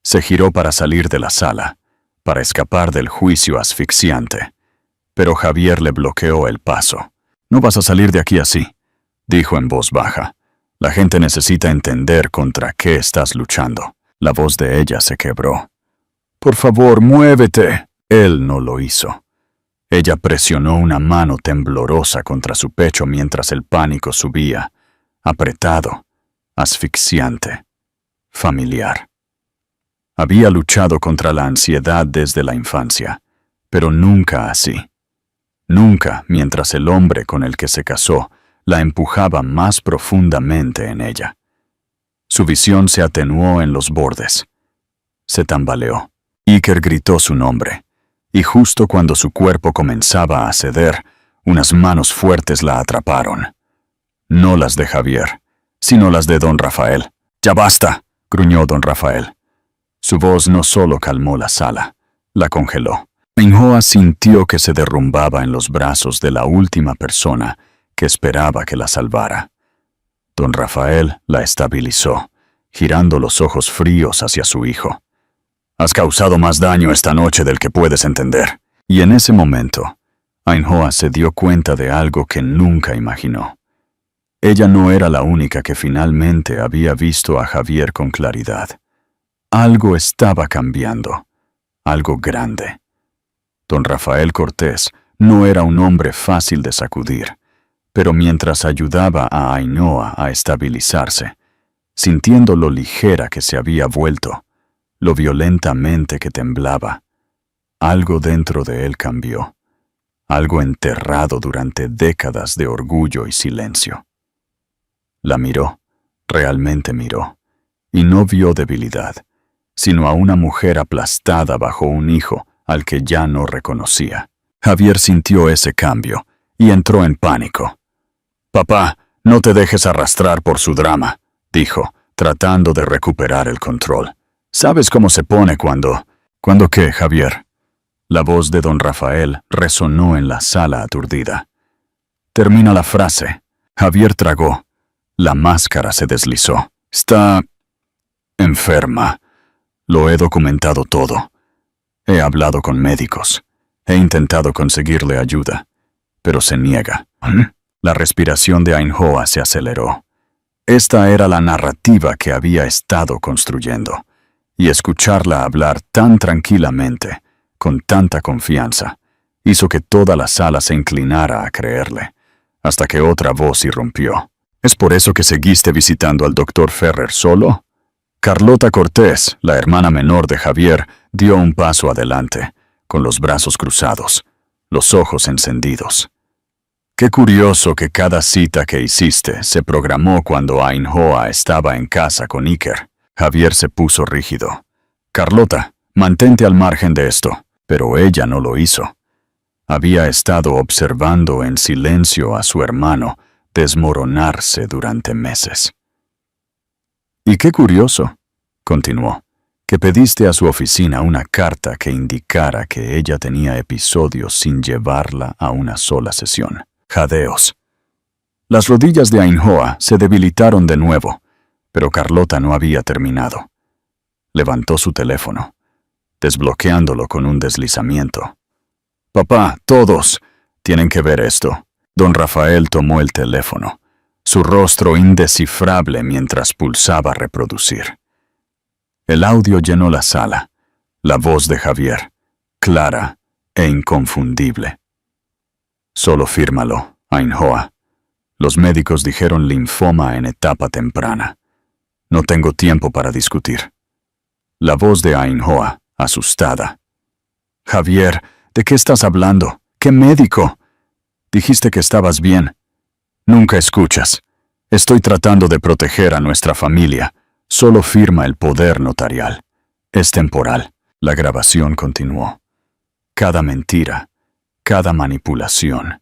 Se giró para salir de la sala, para escapar del juicio asfixiante, pero Javier le bloqueó el paso. «No vas a salir de aquí así», dijo en voz baja. «La gente necesita entender contra qué estás luchando». La voz de ella se quebró. «Por favor, muévete». Él no lo hizo. Ella presionó una mano temblorosa contra su pecho mientras el pánico subía, apretado, asfixiante, familiar. Había luchado contra la ansiedad desde la infancia, pero nunca así. Nunca mientras el hombre con el que se casó la empujaba más profundamente en ella. Su visión se atenuó en los bordes. Se tambaleó. Iker gritó su nombre, y justo cuando su cuerpo comenzaba a ceder, unas manos fuertes la atraparon. No las de Javier, sino las de don Rafael. «¡Ya basta!», gruñó don Rafael. Su voz no solo calmó la sala, la congeló. Ainhoa sintió que se derrumbaba en los brazos de la última persona que esperaba que la salvara. Don Rafael la estabilizó, girando los ojos fríos hacia su hijo. «Has causado más daño esta noche del que puedes entender». Y en ese momento, Ainhoa se dio cuenta de algo que nunca imaginó. Ella no era la única que finalmente había visto a Javier con claridad. Algo estaba cambiando, algo grande. Don Rafael Cortés no era un hombre fácil de sacudir, pero mientras ayudaba a Ainhoa a estabilizarse, sintiendo lo ligera que se había vuelto, lo violentamente que temblaba, algo dentro de él cambió, algo enterrado durante décadas de orgullo y silencio. La miró, realmente miró, y no vio debilidad, sino a una mujer aplastada bajo un hijo al que ya no reconocía. Javier sintió ese cambio y entró en pánico. «Papá, no te dejes arrastrar por su drama», dijo, tratando de recuperar el control. «¿Sabes cómo se pone cuando...» «¿Cuándo qué, Javier?» La voz de don Rafael resonó en la sala aturdida. «Termina la frase». Javier tragó. La máscara se deslizó. «Está... enferma. Lo he documentado todo. He hablado con médicos. He intentado conseguirle ayuda, pero se niega». La respiración de Ainhoa se aceleró. Esta era la narrativa que había estado construyendo, y escucharla hablar tan tranquilamente, con tanta confianza, hizo que toda la sala se inclinara a creerle, hasta que otra voz irrumpió. «¿Es por eso que seguiste visitando al doctor Ferrer solo?» Carlota Cortés, la hermana menor de Javier, dio un paso adelante, con los brazos cruzados, los ojos encendidos. «Qué curioso que cada cita que hiciste se programó cuando Ainhoa estaba en casa con Iker». Javier se puso rígido. «Carlota, mantente al margen de esto». Pero ella no lo hizo. Había estado observando en silencio a su hermano desmoronarse durante meses. «Y qué curioso», continuó, «que pediste a su oficina una carta que indicara que ella tenía episodios sin llevarla a una sola sesión. Jadeos». Las rodillas de Ainhoa se debilitaron de nuevo, pero Carlota no había terminado. Levantó su teléfono, desbloqueándolo con un deslizamiento. «Papá, todos tienen que ver esto». Don Rafael tomó el teléfono, su rostro indescifrable mientras pulsaba reproducir. El audio llenó la sala, la voz de Javier, clara e inconfundible. «Solo fírmalo, Ainhoa. Los médicos dijeron linfoma en etapa temprana. No tengo tiempo para discutir». La voz de Ainhoa, asustada. «Javier, ¿de qué estás hablando? ¿Qué médico? Dijiste que estabas bien. Nunca escuchas. Estoy tratando de proteger a nuestra familia. Solo firma el poder notarial. Es temporal». La grabación continuó. Cada mentira, cada manipulación,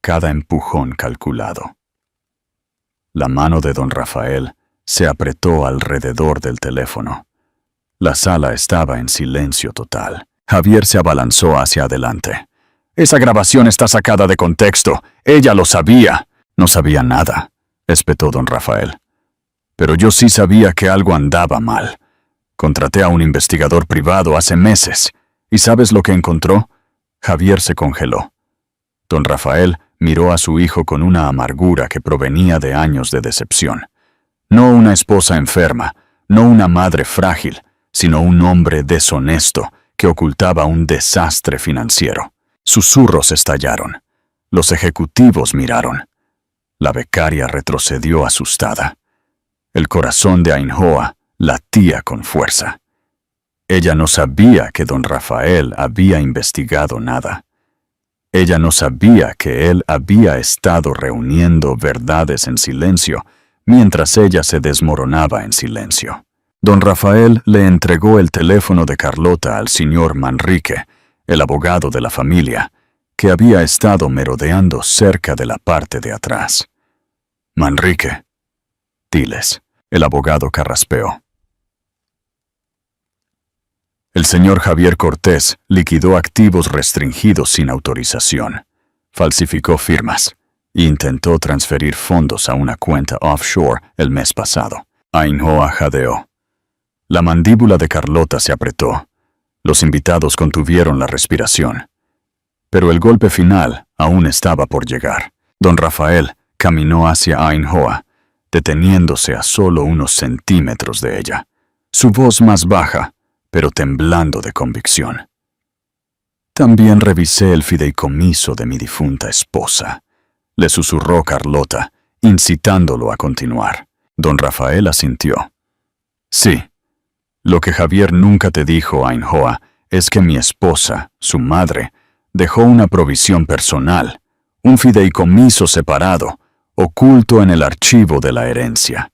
cada empujón calculado. La mano de don Rafael se apretó alrededor del teléfono. La sala estaba en silencio total. Javier se abalanzó hacia adelante. «Esa grabación está sacada de contexto. Ella lo sabía». «No sabía nada», espetó don Rafael. «Pero yo sí sabía que algo andaba mal. Contraté a un investigador privado hace meses. ¿Y sabes lo que encontró?» Javier se congeló. Don Rafael miró a su hijo con una amargura que provenía de años de decepción. No una esposa enferma, no una madre frágil, sino un hombre deshonesto que ocultaba un desastre financiero. Susurros estallaron. Los ejecutivos miraron. La becaria retrocedió asustada. El corazón de Ainhoa latía con fuerza. Ella no sabía que don Rafael había investigado nada. Ella no sabía que él había estado reuniendo verdades en silencio, mientras ella se desmoronaba en silencio. Don Rafael le entregó el teléfono de Carlota al señor Manrique, el abogado de la familia, que había estado merodeando cerca de la parte de atrás. «Manrique, diles», el abogado carraspeó. El señor Javier Cortés liquidó activos restringidos sin autorización, falsificó firmas e intentó transferir fondos a una cuenta offshore el mes pasado. Ainhoa jadeó. La mandíbula de Carlota se apretó. Los invitados contuvieron la respiración. Pero el golpe final aún estaba por llegar. Don Rafael caminó hacia Ainhoa, deteniéndose a solo unos centímetros de ella, su voz más baja, pero temblando de convicción. «También revisé el fideicomiso de mi difunta esposa», le susurró Carlota, incitándolo a continuar. Don Rafael asintió. «Sí. Lo que Javier nunca te dijo, Ainhoa, es que mi esposa, su madre, dejó una provisión personal, un fideicomiso separado, oculto en el archivo de la herencia.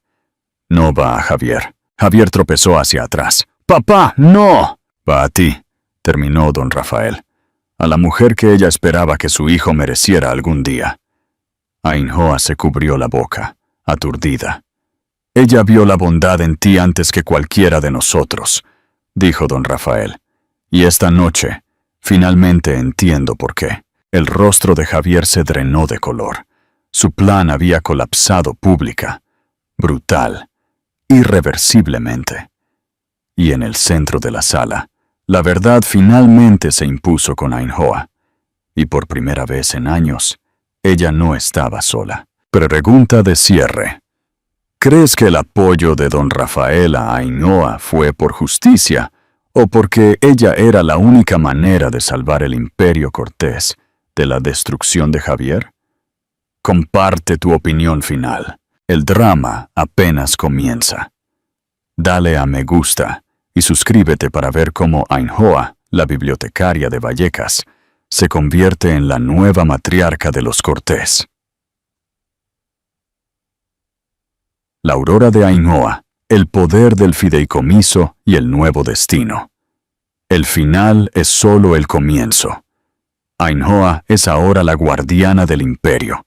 No va, Javier». Javier tropezó hacia atrás. ¡Papá, no! Va a ti, terminó don Rafael. A la mujer que ella esperaba que su hijo mereciera algún día. Ainhoa se cubrió la boca, aturdida. Ella vio la bondad en ti antes que cualquiera de nosotros, dijo don Rafael. Y esta noche, finalmente entiendo por qué. El rostro de Javier se drenó de color. Su plan había colapsado pública, brutal, irreversiblemente. Y en el centro de la sala, la verdad finalmente se impuso con Ainhoa. Y por primera vez en años, ella no estaba sola. Pregunta de cierre. ¿Crees que el apoyo de don Rafael a Ainhoa fue por justicia o porque ella era la única manera de salvar el imperio cortés de la destrucción de Javier? Comparte tu opinión final. El drama apenas comienza. Dale a me gusta y suscríbete para ver cómo Ainhoa, la bibliotecaria de Vallecas, se convierte en la nueva matriarca de los Cortés. La aurora de Ainhoa, el poder del fideicomiso y el nuevo destino. El final es solo el comienzo. Ainhoa es ahora la guardiana del imperio.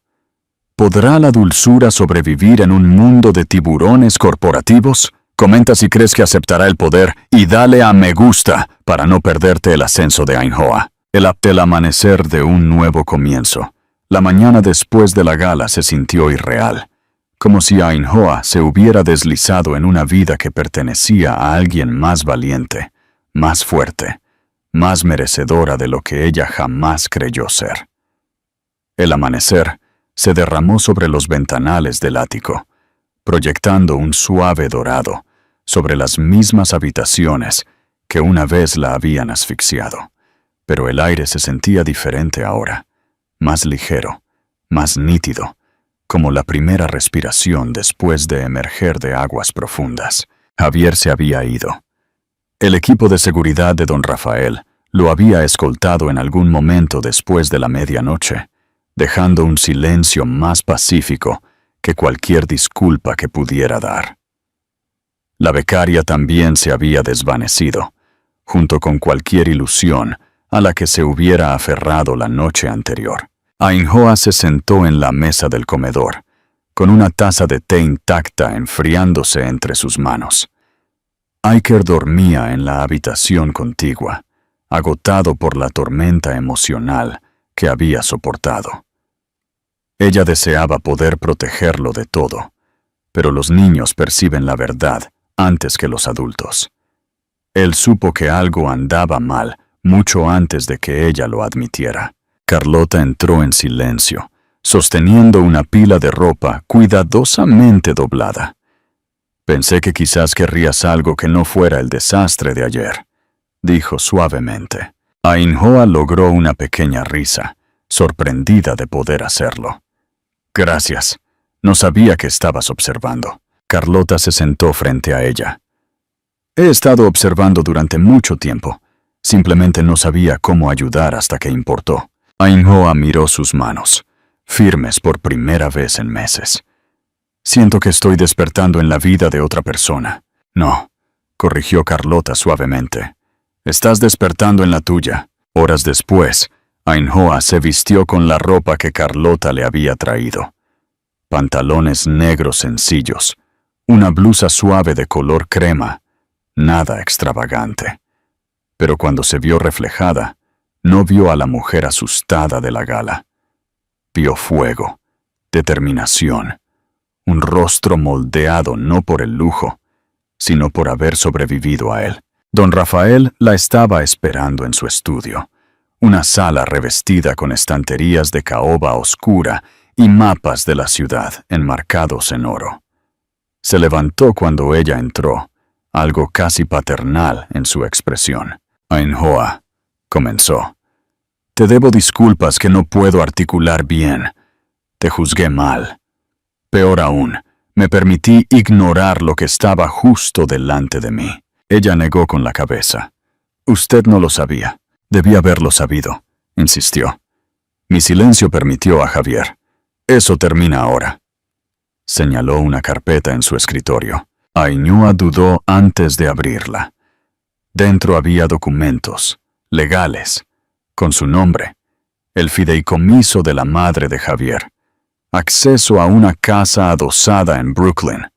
¿Podrá la dulzura sobrevivir en un mundo de tiburones corporativos? Comenta si crees que aceptará el poder y dale a me gusta para no perderte el ascenso de Ainhoa. El amanecer de un nuevo comienzo. La mañana después de la gala se sintió irreal, como si Ainhoa se hubiera deslizado en una vida que pertenecía a alguien más valiente, más fuerte, más merecedora de lo que ella jamás creyó ser. El amanecer se derramó sobre los ventanales del ático, proyectando un suave dorado sobre las mismas habitaciones que una vez la habían asfixiado. Pero el aire se sentía diferente ahora, más ligero, más nítido, como la primera respiración después de emerger de aguas profundas. Javier se había ido. El equipo de seguridad de don Rafael lo había escoltado en algún momento después de la medianoche, dejando un silencio más pacífico que cualquier disculpa que pudiera dar. La becaria también se había desvanecido, junto con cualquier ilusión a la que se hubiera aferrado la noche anterior. Ainhoa se sentó en la mesa del comedor, con una taza de té intacta enfriándose entre sus manos. Aiker dormía en la habitación contigua, agotado por la tormenta emocional que había soportado. Ella deseaba poder protegerlo de todo, pero los niños perciben la verdad antes que los adultos. Él supo que algo andaba mal mucho antes de que ella lo admitiera. Carlota entró en silencio, sosteniendo una pila de ropa cuidadosamente doblada. Pensé que quizás querrías algo que no fuera el desastre de ayer, dijo suavemente. Ainhoa logró una pequeña risa, sorprendida de poder hacerlo. Gracias. No sabía que estabas observando. Carlota se sentó frente a ella. He estado observando durante mucho tiempo. Simplemente no sabía cómo ayudar hasta que importó. Ainhoa miró sus manos, firmes por primera vez en meses. Siento que estoy despertando en la vida de otra persona. No, corrigió Carlota suavemente. Estás despertando en la tuya. Horas después, Ainhoa se vistió con la ropa que Carlota le había traído. Pantalones negros sencillos, una blusa suave de color crema, nada extravagante. Pero cuando se vio reflejada, no vio a la mujer asustada de la gala. Vio fuego, determinación, un rostro moldeado no por el lujo, sino por haber sobrevivido a él. Don Rafael la estaba esperando en su estudio, una sala revestida con estanterías de caoba oscura y mapas de la ciudad enmarcados en oro. Se levantó cuando ella entró, algo casi paternal en su expresión. Ainhoa, comenzó. Te debo disculpas que no puedo articular bien. Te juzgué mal. Peor aún, me permití ignorar lo que estaba justo delante de mí. Ella negó con la cabeza. Usted no lo sabía. Debía haberlo sabido, insistió. Mi silencio permitió a Javier. Eso termina ahora. Señaló una carpeta en su escritorio. Ainhoa dudó antes de abrirla. Dentro había documentos, legales, con su nombre, el fideicomiso de la madre de Javier, acceso a una casa adosada en Brooklyn.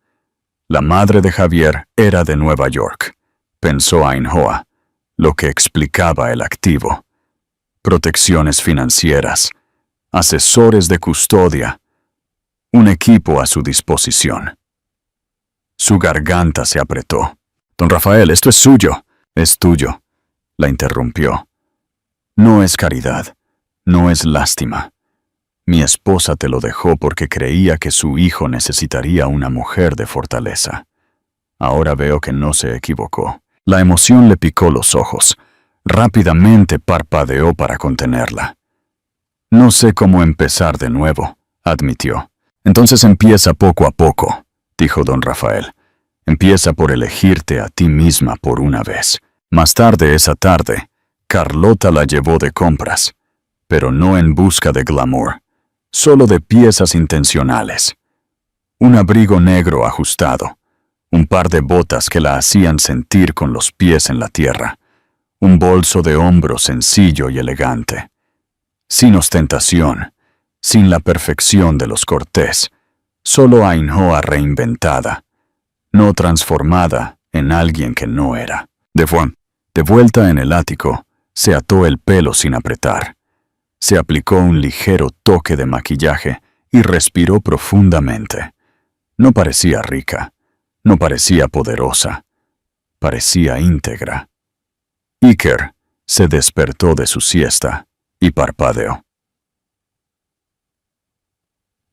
La madre de Javier era de Nueva York, pensó Ainhoa, lo que explicaba el activo. Protecciones financieras, asesores de custodia, un equipo a su disposición. Su garganta se apretó. Don Rafael, esto es suyo. Es tuyo, la interrumpió. No es caridad, no es lástima. Mi esposa te lo dejó porque creía que su hijo necesitaría una mujer de fortaleza. Ahora veo que no se equivocó. La emoción le picó los ojos. Rápidamente parpadeó para contenerla. No sé cómo empezar de nuevo, admitió. Entonces empieza poco a poco, dijo don Rafael. Empieza por elegirte a ti misma por una vez. Más tarde esa tarde, Carlota la llevó de compras, pero no en busca de glamour, solo de piezas intencionales. Un abrigo negro ajustado, un par de botas que la hacían sentir con los pies en la tierra, un bolso de hombro sencillo y elegante. Sin ostentación, sin la perfección de los Cortés, solo Ainhoa reinventada, no transformada en alguien que no era. De vuelta en el ático, se ató el pelo sin apretar. Se aplicó un ligero toque de maquillaje y respiró profundamente. No parecía rica, no parecía poderosa, parecía íntegra. Iker se despertó de su siesta y parpadeó.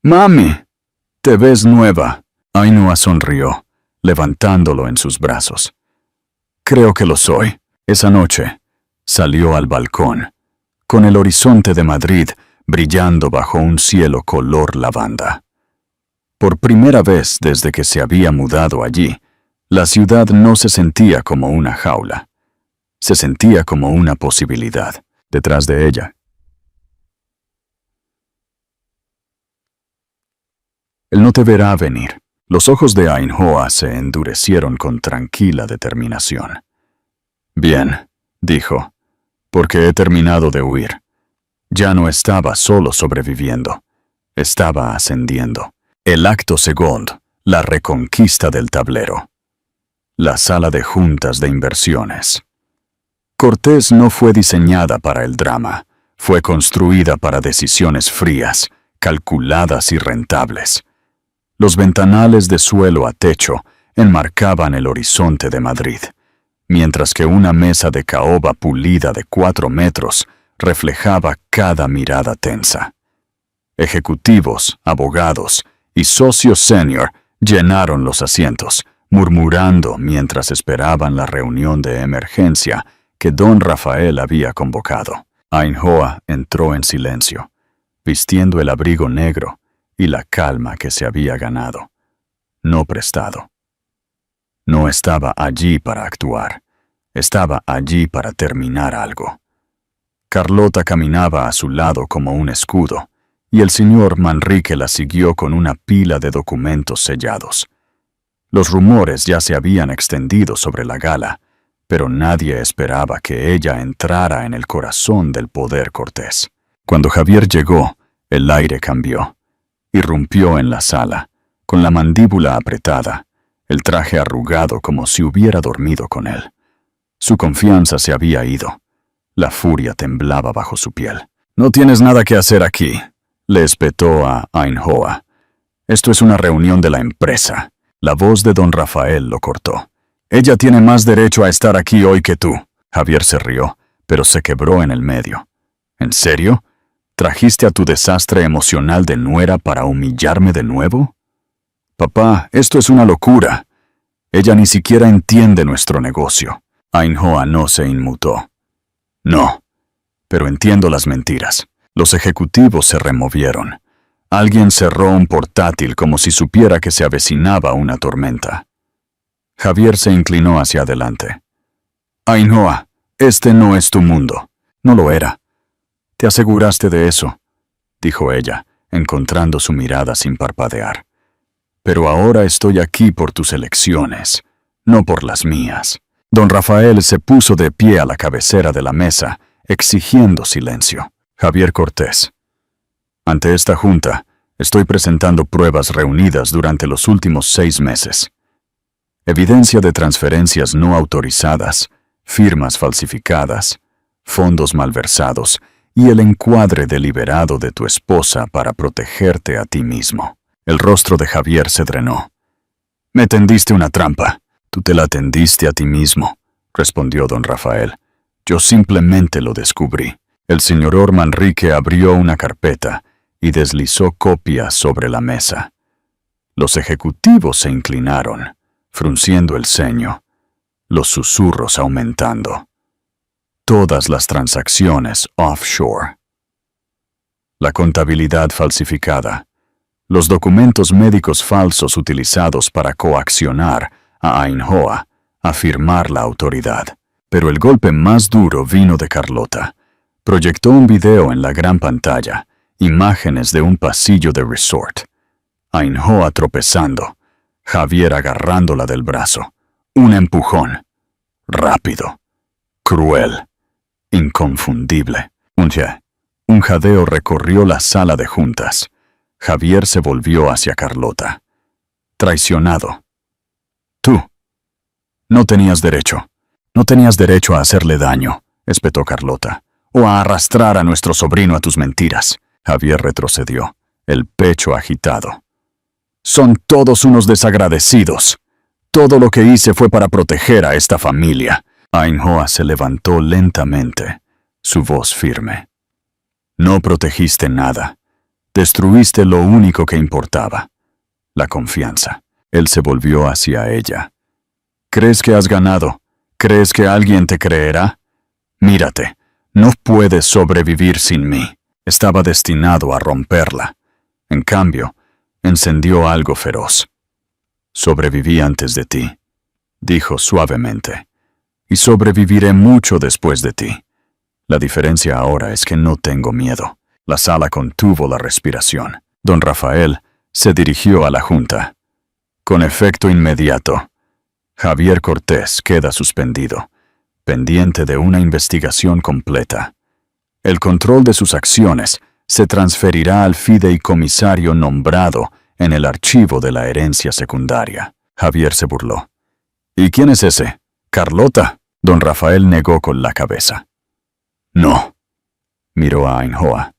«Mami, te ves nueva». Ainhoa sonrió, levantándolo en sus brazos. «Creo que lo soy». Esa noche, salió al balcón, con el horizonte de Madrid brillando bajo un cielo color lavanda. Por primera vez desde que se había mudado allí, la ciudad no se sentía como una jaula. Se sentía como una posibilidad detrás de ella. Él no te verá venir. Los ojos de Ainhoa se endurecieron con tranquila determinación. «Bien», dijo, «porque he terminado de huir. Ya no estaba solo sobreviviendo, estaba ascendiendo». El acto segundo, la reconquista del tablero. La sala de juntas de inversiones. Cortés no fue diseñada para el drama, fue construida para decisiones frías, calculadas y rentables. Los ventanales de suelo a techo enmarcaban el horizonte de Madrid, mientras que una mesa de caoba pulida de 4 metros reflejaba cada mirada tensa. Ejecutivos, abogados y socios senior llenaron los asientos, murmurando mientras esperaban la reunión de emergencia que don Rafael había convocado. Ainhoa entró en silencio, vistiendo el abrigo negro y la calma que se había ganado, no prestado. No estaba allí para actuar, estaba allí para terminar algo. Carlota caminaba a su lado como un escudo, y el señor Manrique la siguió con una pila de documentos sellados. Los rumores ya se habían extendido sobre la gala, pero nadie esperaba que ella entrara en el corazón del poder cortés. Cuando Javier llegó, el aire cambió. Irrumpió en la sala, con la mandíbula apretada, el traje arrugado como si hubiera dormido con él. Su confianza se había ido. La furia temblaba bajo su piel. «No tienes nada que hacer aquí», le espetó a Ainhoa. «Esto es una reunión de la empresa». La voz de don Rafael lo cortó. «Ella tiene más derecho a estar aquí hoy que tú». Javier se rió, pero se quebró en el medio. «¿En serio? ¿Trajiste a tu desastre emocional de nuera para humillarme de nuevo?» «Papá, esto es una locura. Ella ni siquiera entiende nuestro negocio». Ainhoa no se inmutó. «No, pero entiendo las mentiras». Los ejecutivos se removieron. Alguien cerró un portátil como si supiera que se avecinaba una tormenta. Javier se inclinó hacia adelante. «Ainhoa, este no es tu mundo». «No lo era». «Te aseguraste de eso», dijo ella, encontrando su mirada sin parpadear. Pero ahora estoy aquí por tus elecciones, no por las mías. Don Rafael se puso de pie a la cabecera de la mesa, exigiendo silencio. Javier Cortés. Ante esta junta, estoy presentando pruebas reunidas durante los últimos 6 meses. Evidencia de transferencias no autorizadas, firmas falsificadas, fondos malversados y el encuadre deliberado de tu esposa para protegerte a ti mismo. El rostro de Javier se drenó. Me tendiste una trampa. Tú te la tendiste a ti mismo, respondió don Rafael. Yo simplemente lo descubrí. El señor Manrique abrió una carpeta y deslizó copias sobre la mesa. Los ejecutivos se inclinaron, frunciendo el ceño, los susurros aumentando. Todas las transacciones offshore. La contabilidad falsificada. Los documentos médicos falsos utilizados para coaccionar a Ainhoa a firmar la autoridad. Pero el golpe más duro vino de Carlota. Proyectó un video en la gran pantalla, imágenes de un pasillo de resort. Ainhoa tropezando, Javier agarrándola del brazo. Un empujón. Rápido. Cruel. Inconfundible. Un jadeo recorrió la sala de juntas. Javier se volvió hacia Carlota. Traicionado. Tú. No tenías derecho. No tenías derecho a hacerle daño, espetó Carlota, o a arrastrar a nuestro sobrino a tus mentiras. Javier retrocedió, el pecho agitado. Son todos unos desagradecidos. Todo lo que hice fue para proteger a esta familia. Ainhoa se levantó lentamente, su voz firme. No protegiste nada. Destruiste lo único que importaba, la confianza. Él se volvió hacia ella. ¿Crees que has ganado? ¿Crees que alguien te creerá? Mírate, no puedes sobrevivir sin mí. Estaba destinado a romperla. En cambio, encendió algo feroz. Sobreviví antes de ti, dijo suavemente, y sobreviviré mucho después de ti. La diferencia ahora es que no tengo miedo. La sala contuvo la respiración. Don Rafael se dirigió a la junta. Con efecto inmediato, Javier Cortés queda suspendido, pendiente de una investigación completa. El control de sus acciones se transferirá al fideicomisario nombrado en el archivo de la herencia secundaria. Javier se burló. ¿Y quién es ese? ¿Carlota? Don Rafael negó con la cabeza. No. Miró a Ainhoa.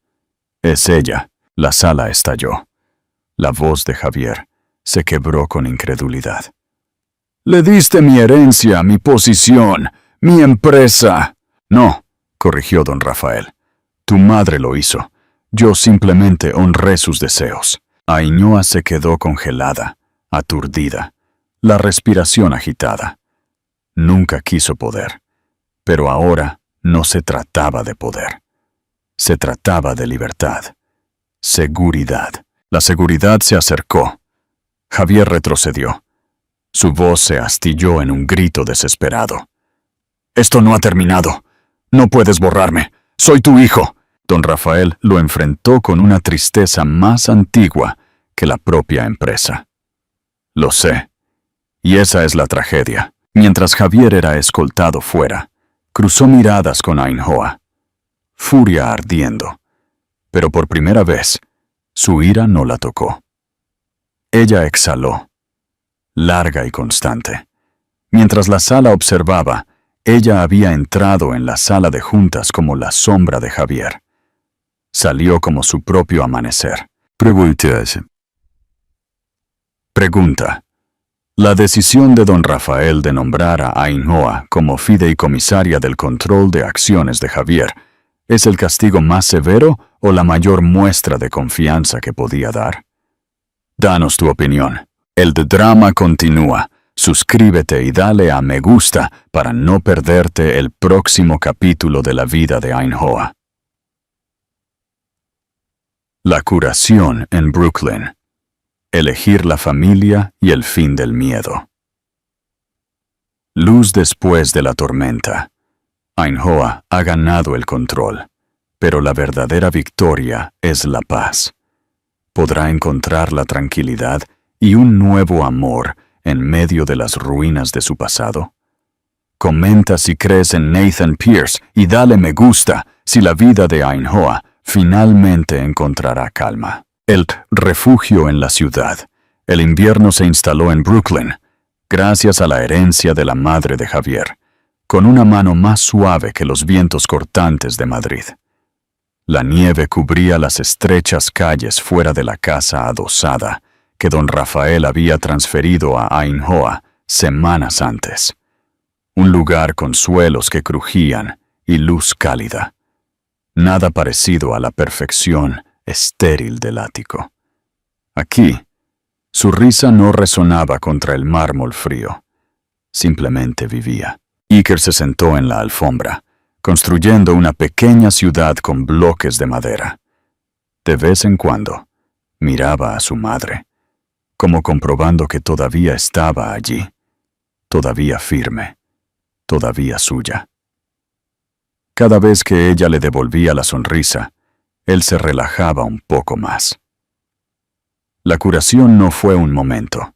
Es ella. La sala estalló. La voz de Javier se quebró con incredulidad. Le diste mi herencia, mi posición, mi empresa. No, corrigió don Rafael. Tu madre lo hizo. Yo simplemente honré sus deseos. Ainhoa se quedó congelada, aturdida, la respiración agitada. Nunca quiso poder. Pero ahora no se trataba de poder. Se trataba de libertad. Seguridad. La seguridad se acercó. Javier retrocedió. Su voz se astilló en un grito desesperado. Esto no ha terminado. No puedes borrarme. Soy tu hijo. Don Rafael lo enfrentó con una tristeza más antigua que la propia empresa. Lo sé. Y esa es la tragedia. Mientras Javier era escoltado fuera, cruzó miradas con Ainhoa. Furia ardiendo. Pero por primera vez, su ira no la tocó. Ella exhaló, larga y constante. Mientras la sala observaba, ella había entrado en la sala de juntas como la sombra de Javier. Salió como su propio amanecer. Pregunta. La decisión de don Rafael de nombrar a Ainhoa como fideicomisaria del control de acciones de Javier, ¿es el castigo más severo o la mayor muestra de confianza que podía dar? Danos tu opinión. El drama continúa. Suscríbete y dale a me gusta para no perderte el próximo capítulo de la vida de Ainhoa. La curación en Brooklyn. Elegir la familia y el fin del miedo. Luz después de la tormenta. Ainhoa ha ganado el control, pero la verdadera victoria es la paz. Podrá encontrar la tranquilidad y un nuevo amor en medio de las ruinas de su pasado? Comenta si crees en Nathan Pierce y dale me gusta si la vida de Ainhoa finalmente encontrará calma. El refugio en la ciudad. El invierno se instaló en Brooklyn, gracias a la herencia de la madre de Javier, con una mano más suave que los vientos cortantes de Madrid. La nieve cubría las estrechas calles fuera de la casa adosada que don Rafael había transferido a Ainhoa semanas antes. Un lugar con suelos que crujían y luz cálida. Nada parecido a la perfección estéril del ático. Aquí, su risa no resonaba contra el mármol frío. Simplemente vivía. Iker se sentó en la alfombra, construyendo una pequeña ciudad con bloques de madera. De vez en cuando, miraba a su madre, como comprobando que todavía estaba allí, todavía firme, todavía suya. Cada vez que ella le devolvía la sonrisa, él se relajaba un poco más. La curación no fue un momento,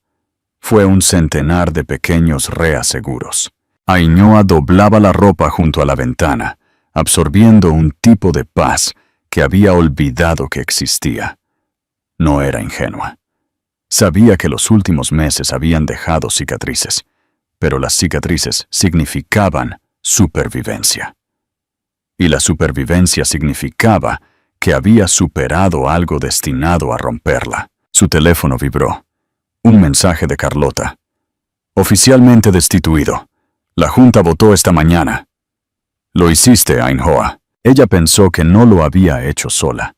fue un centenar de pequeños reaseguros. Ainhoa doblaba la ropa junto a la ventana, absorbiendo un tipo de paz que había olvidado que existía. No era ingenua. Sabía que los últimos meses habían dejado cicatrices, pero las cicatrices significaban supervivencia. Y la supervivencia significaba que había superado algo destinado a romperla. Su teléfono vibró. Un mensaje de Carlota. Oficialmente destituido. La Junta votó esta mañana. Lo hiciste, Ainhoa. Ella pensó que no lo había hecho sola.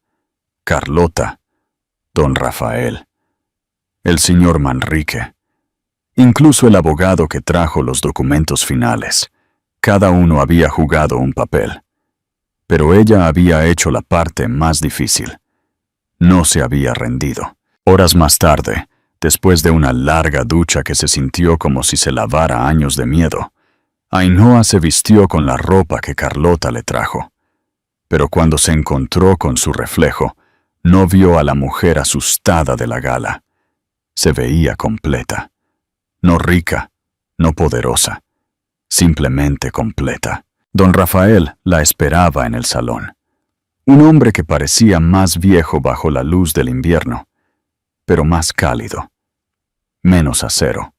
Carlota, don Rafael, el señor Manrique, incluso el abogado que trajo los documentos finales. Cada uno había jugado un papel. Pero ella había hecho la parte más difícil. No se había rendido. Horas más tarde, después de una larga ducha que se sintió como si se lavara años de miedo, Ainhoa se vistió con la ropa que Carlota le trajo. Pero cuando se encontró con su reflejo, no vio a la mujer asustada de la gala. Se veía completa. No rica, no poderosa. Simplemente completa. Don Rafael la esperaba en el salón. Un hombre que parecía más viejo bajo la luz del invierno, pero más cálido, menos acero,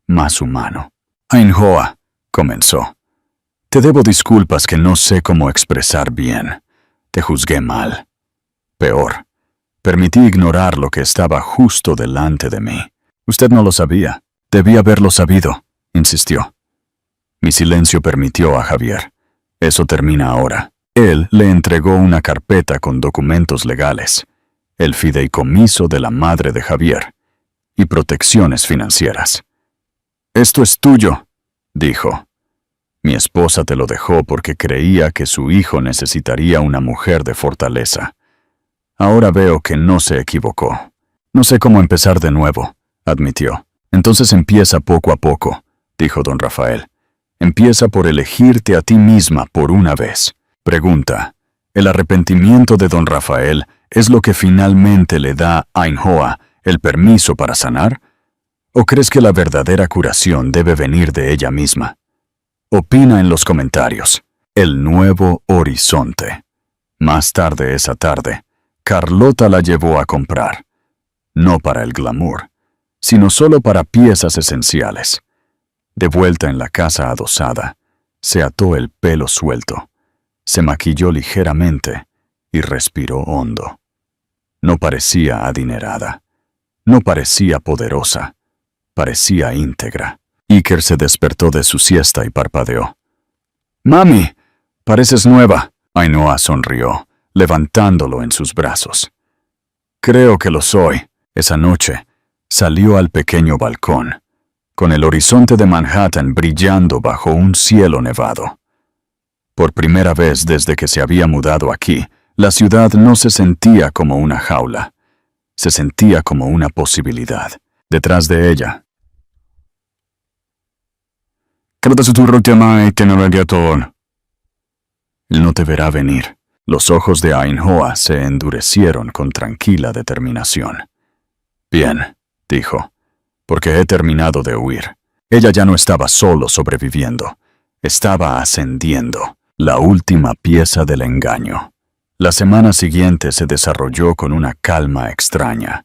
más humano. Ainhoa, comenzó. Te debo disculpas que no sé cómo expresar bien. Te juzgué mal. Peor, permití ignorar lo que estaba justo delante de mí. Usted no lo sabía. Debí haberlo sabido, insistió. Mi silencio permitió a Javier. Eso termina ahora. Él le entregó una carpeta con documentos legales, el fideicomiso de la madre de Javier y protecciones financieras. Esto es tuyo, dijo. Mi esposa te lo dejó porque creía que su hijo necesitaría una mujer de fortaleza. Ahora veo que no se equivocó. No sé cómo empezar de nuevo, admitió. Entonces empieza poco a poco, dijo don Rafael. Empieza por elegirte a ti misma por una vez. Pregunta, ¿el arrepentimiento de don Rafael es lo que finalmente le da a Ainhoa el permiso para sanar? ¿O crees que la verdadera curación debe venir de ella misma? Opina en los comentarios. El nuevo horizonte. Más tarde esa tarde, Carlota la llevó a comprar. No para el glamour, sino solo para piezas esenciales. De vuelta en la casa adosada, se ató el pelo suelto, se maquilló ligeramente y respiró hondo. No parecía adinerada, no parecía poderosa, parecía íntegra. Iker se despertó de su siesta y parpadeó. «Mami, pareces nueva», Ainhoa sonrió, levantándolo en sus brazos. «Creo que lo soy». Esa noche, salió al pequeño balcón, con el horizonte de Manhattan brillando bajo un cielo nevado. Por primera vez desde que se había mudado aquí, la ciudad no se sentía como una jaula. Se sentía como una posibilidad. Detrás de ella, él no te verá venir. Los ojos de Ainhoa se endurecieron con tranquila determinación. Bien, dijo, porque he terminado de huir. Ella ya no estaba solo sobreviviendo, estaba ascendiendo, la última pieza del engaño. La semana siguiente se desarrolló con una calma extraña.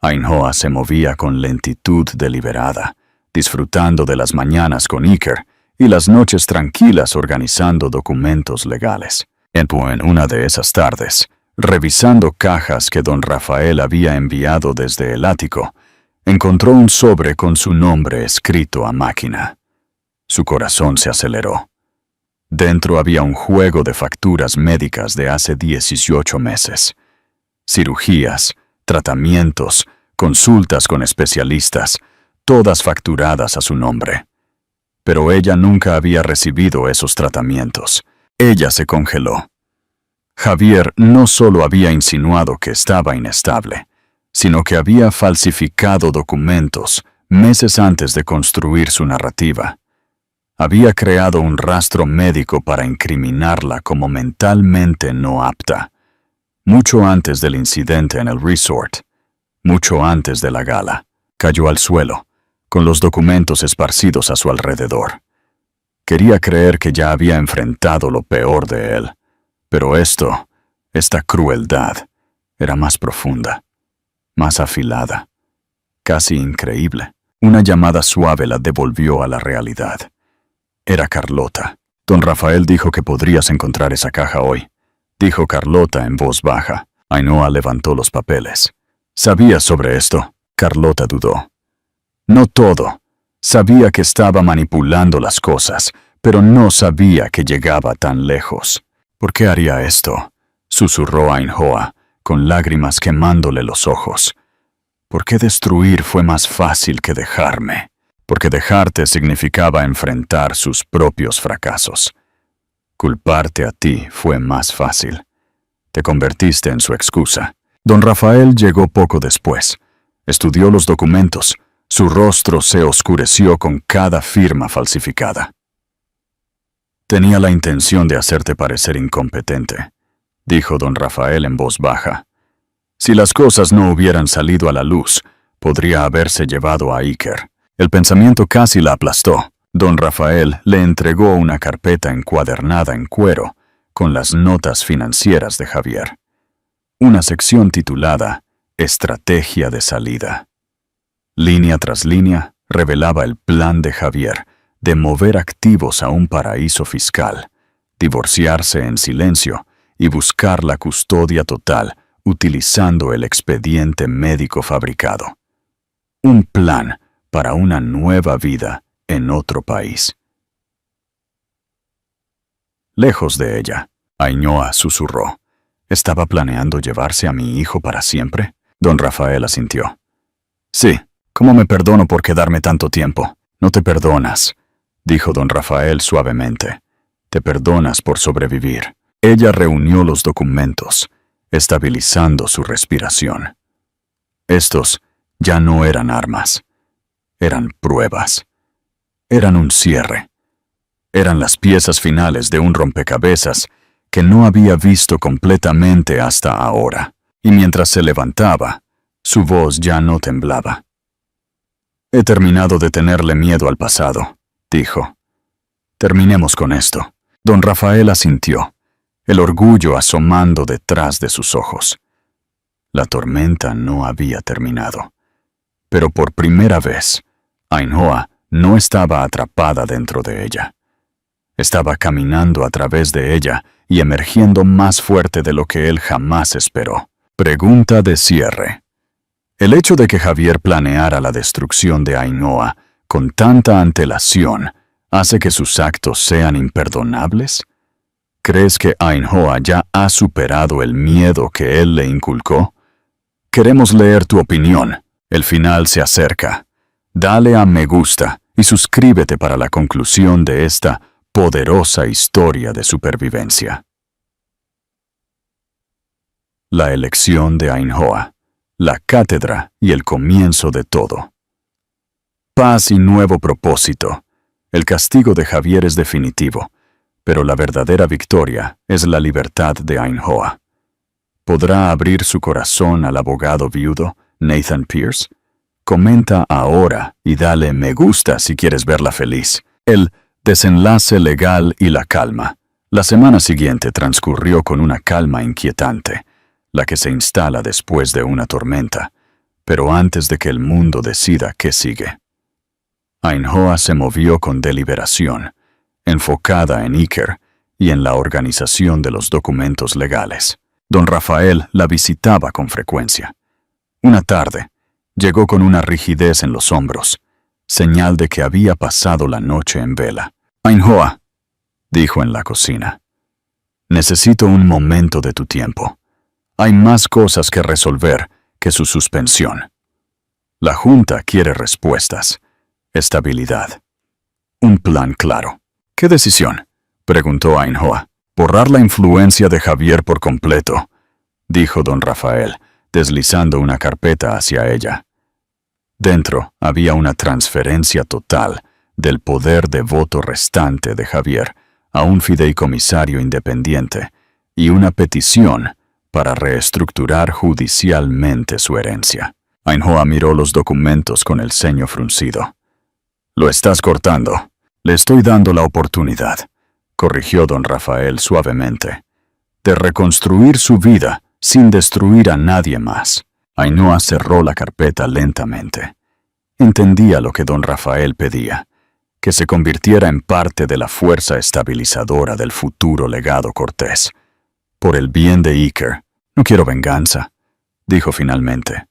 Ainhoa se movía con lentitud deliberada, disfrutando de las mañanas con Iker y las noches tranquilas organizando documentos legales. En una de esas tardes, revisando cajas que don Rafael había enviado desde el ático, encontró un sobre con su nombre escrito a máquina. Su corazón se aceleró. Dentro había un juego de facturas médicas de hace 18 meses. Cirugías, tratamientos, consultas con especialistas, todas facturadas a su nombre. Pero ella nunca había recibido esos tratamientos. Ella se congeló. Javier no solo había insinuado que estaba inestable, sino que había falsificado documentos meses antes de construir su narrativa. Había creado un rastro médico para incriminarla como mentalmente no apta. Mucho antes del incidente en el resort, mucho antes de la gala, cayó al suelo, con los documentos esparcidos a su alrededor. Quería creer que ya había enfrentado lo peor de él, pero esta crueldad, era más profunda, más afilada, casi increíble. Una llamada suave la devolvió a la realidad. Era Carlota. Don Rafael dijo que podrías encontrar esa caja hoy, dijo Carlota en voz baja. Ainhoa levantó los papeles. ¿Sabías sobre esto? Carlota dudó. No todo. Sabía que estaba manipulando las cosas, pero no sabía que llegaba tan lejos. ¿Por qué haría esto? Susurró Ainhoa, con lágrimas quemándole los ojos. ¿Por qué destruir fue más fácil que dejarme? Porque dejarte significaba enfrentar sus propios fracasos. Culparte a ti fue más fácil. Te convertiste en su excusa. Don Rafael llegó poco después. Estudió los documentos. Su rostro se oscureció con cada firma falsificada. Tenía la intención de hacerte parecer incompetente, dijo don Rafael en voz baja. Si las cosas no hubieran salido a la luz, podría haberse llevado a Iker. El pensamiento casi la aplastó. Don Rafael le entregó una carpeta encuadernada en cuero con las notas financieras de Javier. Una sección titulada Estrategia de salida. Línea tras línea revelaba el plan de Javier de mover activos a un paraíso fiscal, divorciarse en silencio y buscar la custodia total utilizando el expediente médico fabricado. Un plan para una nueva vida en otro país. Lejos de ella, Ainhoa susurró. ¿Estaba planeando llevarse a mi hijo para siempre? Don Rafael asintió. Sí, ¿cómo me perdono por quedarme tanto tiempo? No te perdonas, dijo don Rafael suavemente. Te perdonas por sobrevivir. Ella reunió los documentos, estabilizando su respiración. Estos ya no eran armas. Eran pruebas. Eran un cierre. Eran las piezas finales de un rompecabezas que no había visto completamente hasta ahora. Y mientras se levantaba, su voz ya no temblaba. He terminado de tenerle miedo al pasado, dijo. Terminemos con esto. Don Rafael asintió, el orgullo asomando detrás de sus ojos. La tormenta no había terminado. Pero por primera vez, Ainhoa no estaba atrapada dentro de ella. Estaba caminando a través de ella y emergiendo más fuerte de lo que él jamás esperó. Pregunta de cierre. El hecho de que Javier planeara la destrucción de Ainhoa con tanta antelación hace que sus actos sean imperdonables. ¿Crees que Ainhoa ya ha superado el miedo que él le inculcó? Queremos leer tu opinión. El final se acerca. Dale a me gusta y suscríbete para la conclusión de esta poderosa historia de supervivencia. La elección de Ainhoa, la cátedra y el comienzo de todo. Paz y nuevo propósito. El castigo de Javier es definitivo, pero la verdadera victoria es la libertad de Ainhoa. ¿Podrá abrir su corazón al abogado viudo, Nathan Pierce? Comenta ahora y dale me gusta si quieres verla feliz. El desenlace legal y la calma. La semana siguiente transcurrió con una calma inquietante, la que se instala después de una tormenta, pero antes de que el mundo decida qué sigue. Ainhoa se movió con deliberación, enfocada en Iker y en la organización de los documentos legales. Don Rafael la visitaba con frecuencia. Una tarde, llegó con una rigidez en los hombros, señal de que había pasado la noche en vela. Ainhoa, dijo en la cocina, necesito un momento de tu tiempo. Hay más cosas que resolver que su suspensión. La Junta quiere respuestas, estabilidad, un plan claro. ¿Qué decisión?, preguntó Ainhoa. Borrar la influencia de Javier por completo, dijo don Rafael, deslizando una carpeta hacia ella. Dentro había una transferencia total del poder de voto restante de Javier a un fideicomisario independiente y una petición para reestructurar judicialmente su herencia. Ainhoa miró los documentos con el ceño fruncido. Lo estás cortando. Le estoy dando la oportunidad, corrigió don Rafael suavemente, de reconstruir su vida sin destruir a nadie más. Ainhoa cerró la carpeta lentamente. Entendía lo que don Rafael pedía, que se convirtiera en parte de la fuerza estabilizadora del futuro legado Cortés. Por el bien de Iker, no quiero venganza, dijo finalmente.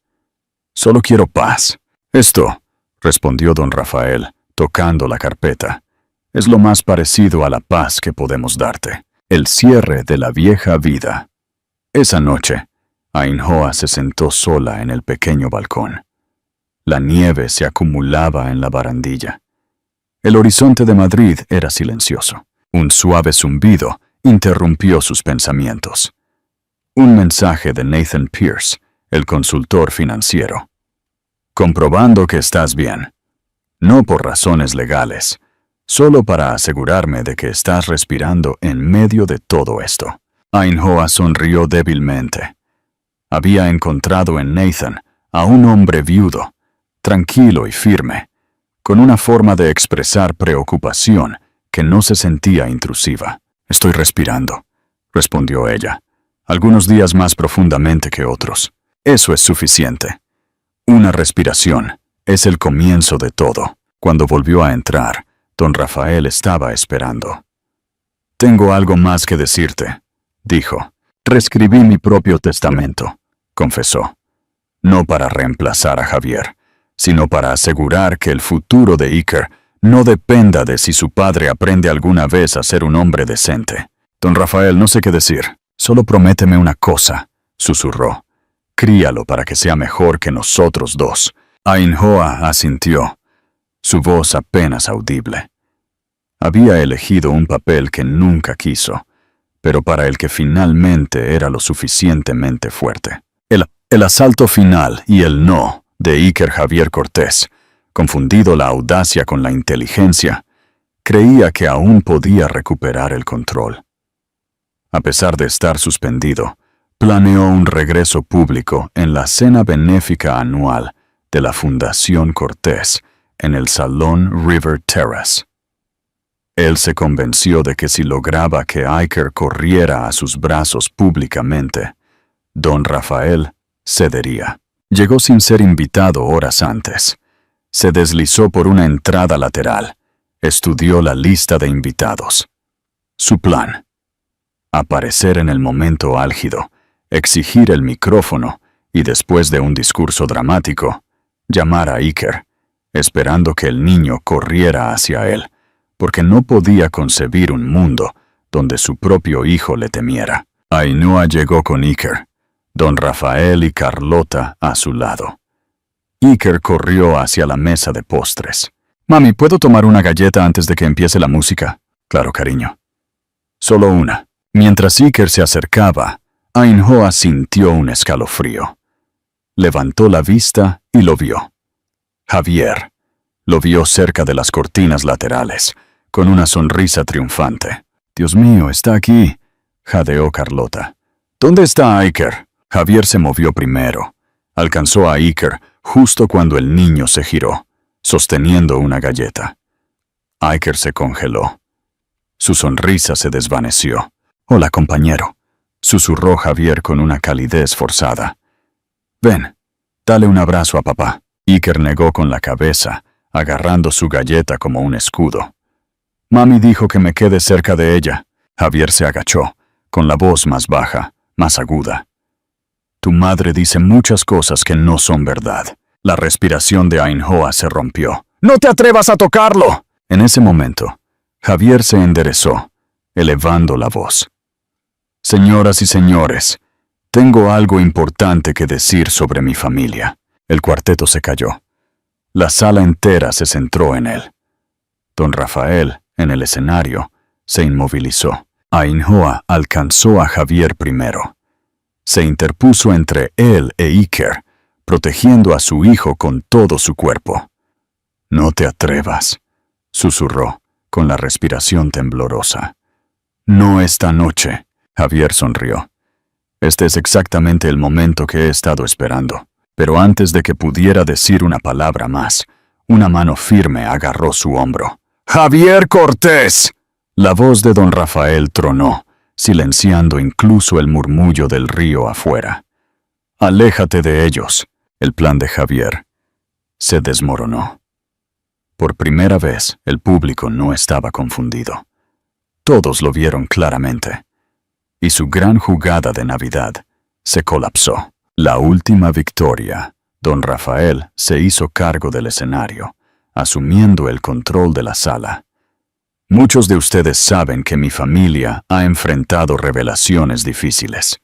Solo quiero paz. Esto, respondió don Rafael, tocando la carpeta, es lo más parecido a la paz que podemos darte. El cierre de la vieja vida. Esa noche, Ainhoa se sentó sola en el pequeño balcón. La nieve se acumulaba en la barandilla. El horizonte de Madrid era silencioso. Un suave zumbido interrumpió sus pensamientos. Un mensaje de Nathan Pierce, el consultor financiero. Comprobando que estás bien. No por razones legales, solo para asegurarme de que estás respirando en medio de todo esto. Ainhoa sonrió débilmente. Había encontrado en Nathan a un hombre viudo, tranquilo y firme, con una forma de expresar preocupación que no se sentía intrusiva. Estoy respirando, respondió ella, algunos días más profundamente que otros. Eso es suficiente. Una respiración es el comienzo de todo. Cuando volvió a entrar, don Rafael estaba esperando. Tengo algo más que decirte, dijo. Reescribí mi propio testamento, confesó. No para reemplazar a Javier, sino para asegurar que el futuro de Iker no dependa de si su padre aprende alguna vez a ser un hombre decente. Don Rafael, no sé qué decir. Solo prométeme una cosa, susurró. Críalo para que sea mejor que nosotros dos. Ainhoa asintió, su voz apenas audible. Había elegido un papel que nunca quiso, pero para el que finalmente era lo suficientemente fuerte. El asalto final y el no de Iker Javier Cortés, confundido la audacia con la inteligencia, creía que aún podía recuperar el control. A pesar de estar suspendido, planeó un regreso público en la cena benéfica anual de la Fundación Cortés en el Salón River Terrace. Él se convenció de que si lograba que Iker corriera a sus brazos públicamente, don Rafael cedería. Llegó sin ser invitado horas antes. Se deslizó por una entrada lateral. Estudió la lista de invitados. Su plan: aparecer en el momento álgido, exigir el micrófono y después de un discurso dramático, llamar a Iker, esperando que el niño corriera hacia él, porque no podía concebir un mundo donde su propio hijo le temiera. Ainhoa llegó con Iker, don Rafael y Carlota a su lado. Iker corrió hacia la mesa de postres. «Mami, ¿puedo tomar una galleta antes de que empiece la música?» «Claro, cariño». «Solo una». Mientras Iker se acercaba, Ainhoa sintió un escalofrío. Levantó la vista y lo vio. Javier. Lo vio cerca de las cortinas laterales, con una sonrisa triunfante. «Dios mío, está aquí», jadeó Carlota. «¿Dónde está Iker?» Javier se movió primero. Alcanzó a Iker justo cuando el niño se giró, sosteniendo una galleta. Iker se congeló. Su sonrisa se desvaneció. «Hola, compañero», susurró Javier con una calidez forzada. «Ven, dale un abrazo a papá». Iker negó con la cabeza, agarrando su galleta como un escudo. «Mami dijo que me quede cerca de ella». Javier se agachó, con la voz más baja, más aguda. «Tu madre dice muchas cosas que no son verdad». La respiración de Ainhoa se rompió. «¡No te atrevas a tocarlo!». En ese momento, Javier se enderezó, elevando la voz. «Señoras y señores, tengo algo importante que decir sobre mi familia». El cuarteto se calló. La sala entera se centró en él. Don Rafael, en el escenario, se inmovilizó. Ainhoa alcanzó a Javier primero. Se interpuso entre él e Iker, protegiendo a su hijo con todo su cuerpo. «No te atrevas», susurró, con la respiración temblorosa. «No esta noche». Javier sonrió. «Este es exactamente el momento que he estado esperando». Pero antes de que pudiera decir una palabra más, una mano firme agarró su hombro. «¡Javier Cortés!». La voz de don Rafael tronó, silenciando incluso el murmullo del río afuera. «Aléjate de ellos». El plan de Javier se desmoronó. Por primera vez, el público no estaba confundido. Todos lo vieron claramente. Y su gran jugada de Navidad se colapsó. La última victoria. Don Rafael se hizo cargo del escenario, asumiendo el control de la sala. Muchos de ustedes saben que mi familia ha enfrentado revelaciones difíciles.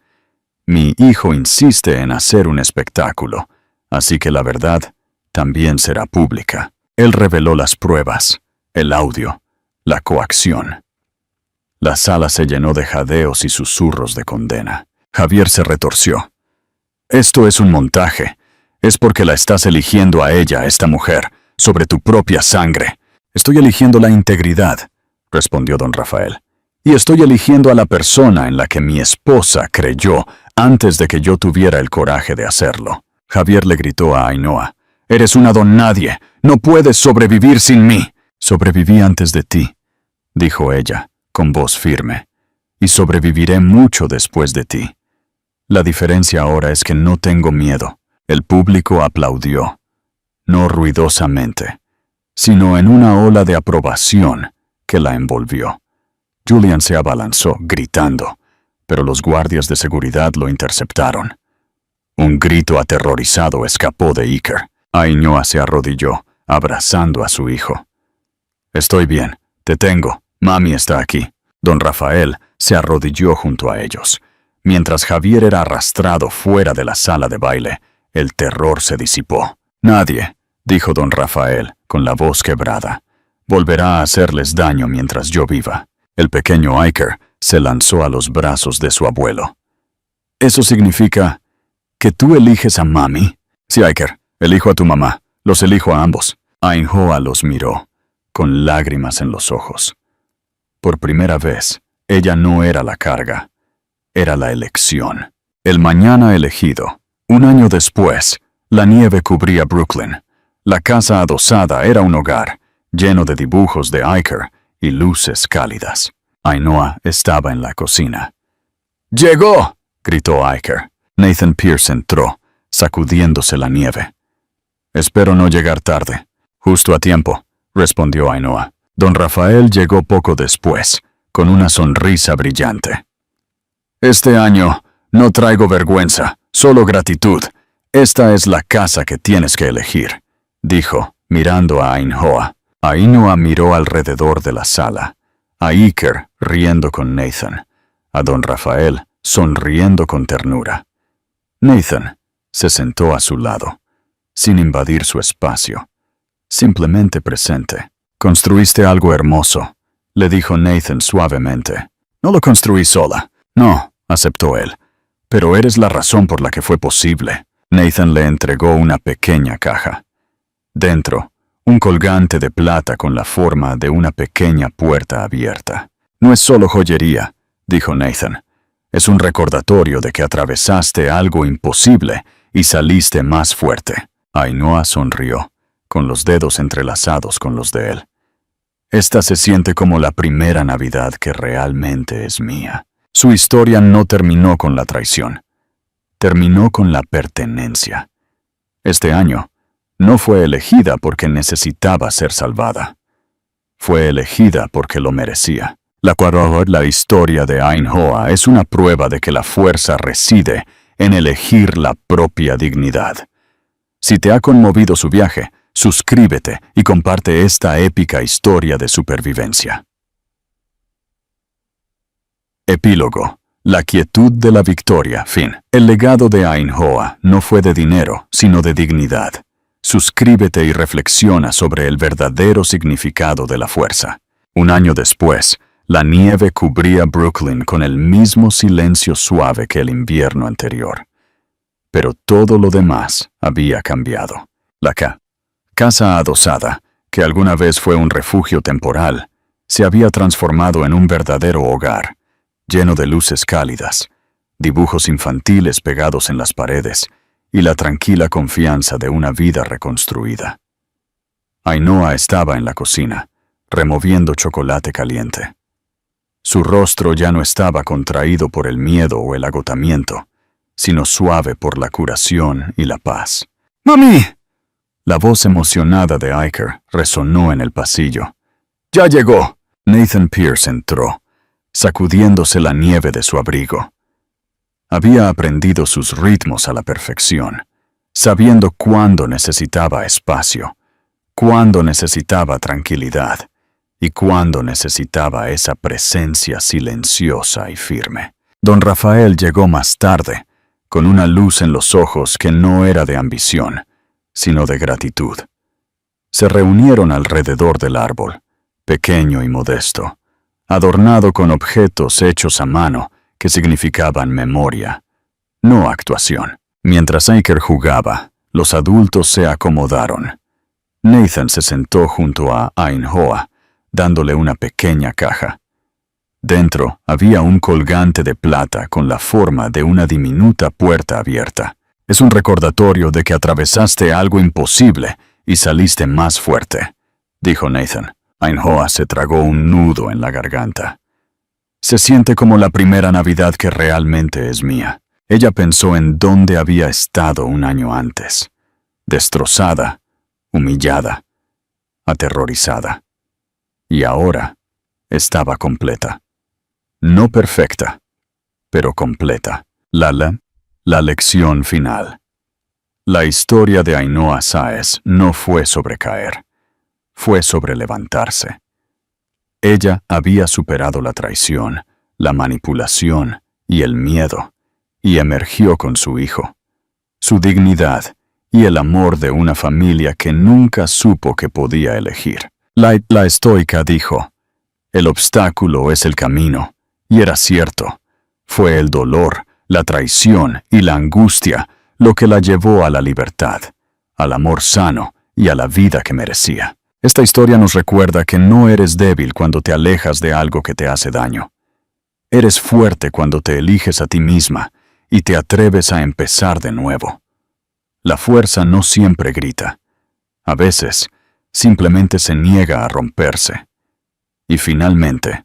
Mi hijo insiste en hacer un espectáculo, así que la verdad también será pública. Él reveló las pruebas, el audio, la coacción. La sala se llenó de jadeos y susurros de condena. Javier se retorció. «Esto es un montaje. Es porque la estás eligiendo a ella, esta mujer, sobre tu propia sangre». «Estoy eligiendo la integridad», respondió don Rafael. «Y estoy eligiendo a la persona en la que mi esposa creyó antes de que yo tuviera el coraje de hacerlo». Javier le gritó a Ainhoa. «Eres una don nadie. No puedes sobrevivir sin mí». «Sobreviví antes de ti», dijo ella, con voz firme. «Y sobreviviré mucho después de ti. La diferencia ahora es que no tengo miedo». El público aplaudió, no ruidosamente, sino en una ola de aprobación que la envolvió. Julian se abalanzó, gritando, pero los guardias de seguridad lo interceptaron. Un grito aterrorizado escapó de Iker. Ainhoa se arrodilló, abrazando a su hijo. «Estoy bien, te tengo, mami está aquí». Don Rafael se arrodilló junto a ellos. Mientras Javier era arrastrado fuera de la sala de baile, el terror se disipó. «Nadie», dijo don Rafael, con la voz quebrada, «volverá a hacerles daño mientras yo viva». El pequeño Iker se lanzó a los brazos de su abuelo. «¿Eso significa que tú eliges a mami?» «Sí, Iker, elijo a tu mamá. Los elijo a ambos». Ainhoa los miró, con lágrimas en los ojos. Por primera vez, ella no era la carga. Era la elección. El mañana elegido. Un año después, la nieve cubría Brooklyn. La casa adosada era un hogar, lleno de dibujos de Iker y luces cálidas. Ainhoa estaba en la cocina. «¡Llegó!», gritó Iker. Nathan Pierce entró, sacudiéndose la nieve. «Espero no llegar tarde». «Justo a tiempo», respondió Ainhoa. Don Rafael llegó poco después, con una sonrisa brillante. «Este año no traigo vergüenza, solo gratitud. Esta es la casa que tienes que elegir», dijo, mirando a Ainhoa. Ainhoa miró alrededor de la sala, a Iker riendo con Nathan, a don Rafael sonriendo con ternura. Nathan se sentó a su lado, sin invadir su espacio, simplemente presente. «Construiste algo hermoso», le dijo Nathan suavemente. «No lo construí sola». «No», aceptó él, «pero eres la razón por la que fue posible». Nathan le entregó una pequeña caja. Dentro, un colgante de plata con la forma de una pequeña puerta abierta. «No es solo joyería», dijo Nathan. «Es un recordatorio de que atravesaste algo imposible y saliste más fuerte». Ainhoa sonrió, con los dedos entrelazados con los de él. Esta se siente como la primera Navidad que realmente es mía. Su historia no terminó con la traición. Terminó con la pertenencia. Este año, no fue elegida porque necesitaba ser salvada. Fue elegida porque lo merecía. La historia de Ainhoa es una prueba de que la fuerza reside en elegir la propia dignidad. Si te ha conmovido su viaje, suscríbete y comparte esta épica historia de supervivencia. Epílogo. La quietud de la victoria. Fin. El legado de Ainhoa no fue de dinero, sino de dignidad. Suscríbete y reflexiona sobre el verdadero significado de la fuerza. Un año después, la nieve cubría Brooklyn con el mismo silencio suave que el invierno anterior. Pero todo lo demás había cambiado. La casa adosada, que alguna vez fue un refugio temporal, se había transformado en un verdadero hogar, lleno de luces cálidas, dibujos infantiles pegados en las paredes y la tranquila confianza de una vida reconstruida. Ainhoa estaba en la cocina, removiendo chocolate caliente. Su rostro ya no estaba contraído por el miedo o el agotamiento, sino suave por la curación y la paz. ¡Mami! La voz emocionada de Iker resonó en el pasillo. ¡Ya llegó! Nathan Pierce entró, sacudiéndose la nieve de su abrigo. Había aprendido sus ritmos a la perfección, sabiendo cuándo necesitaba espacio, cuándo necesitaba tranquilidad y cuándo necesitaba esa presencia silenciosa y firme. Don Rafael llegó más tarde, con una luz en los ojos que no era de ambición, sino de gratitud. Se reunieron alrededor del árbol, pequeño y modesto, adornado con objetos hechos a mano que significaban memoria, no actuación. Mientras Iker jugaba, los adultos se acomodaron. Nathan se sentó junto a Ainhoa, dándole una pequeña caja. Dentro había un colgante de plata con la forma de una diminuta puerta abierta. Es un recordatorio de que atravesaste algo imposible y saliste más fuerte, dijo Nathan. Ainhoa se tragó un nudo en la garganta. Se siente como la primera Navidad que realmente es mía. Ella pensó en dónde había estado un año antes. Destrozada, humillada, aterrorizada. Y ahora estaba completa. No perfecta, pero completa. La lección final. La historia de Ainhoa Sáez no fue sobre caer. Fue sobre levantarse. Ella había superado la traición, la manipulación y el miedo, y emergió con su hijo, su dignidad y el amor de una familia que nunca supo que podía elegir. La estoica dijo, «El obstáculo es el camino», y era cierto. Fue el dolor, la traición y la angustia lo que la llevó a la libertad, al amor sano y a la vida que merecía. Esta historia nos recuerda que no eres débil cuando te alejas de algo que te hace daño. Eres fuerte cuando te eliges a ti misma y te atreves a empezar de nuevo. La fuerza no siempre grita. A veces, simplemente se niega a romperse. Y finalmente,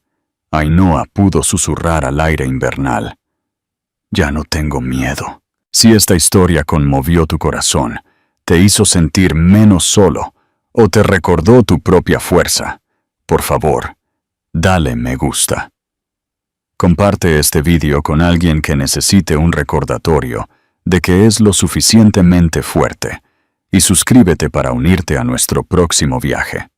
Ainhoa pudo susurrar al aire invernal. «Ya no tengo miedo». Si esta historia conmovió tu corazón, te hizo sentir menos solo, o te recordó tu propia fuerza, por favor, dale me gusta. Comparte este video con alguien que necesite un recordatorio de que es lo suficientemente fuerte y suscríbete para unirte a nuestro próximo viaje.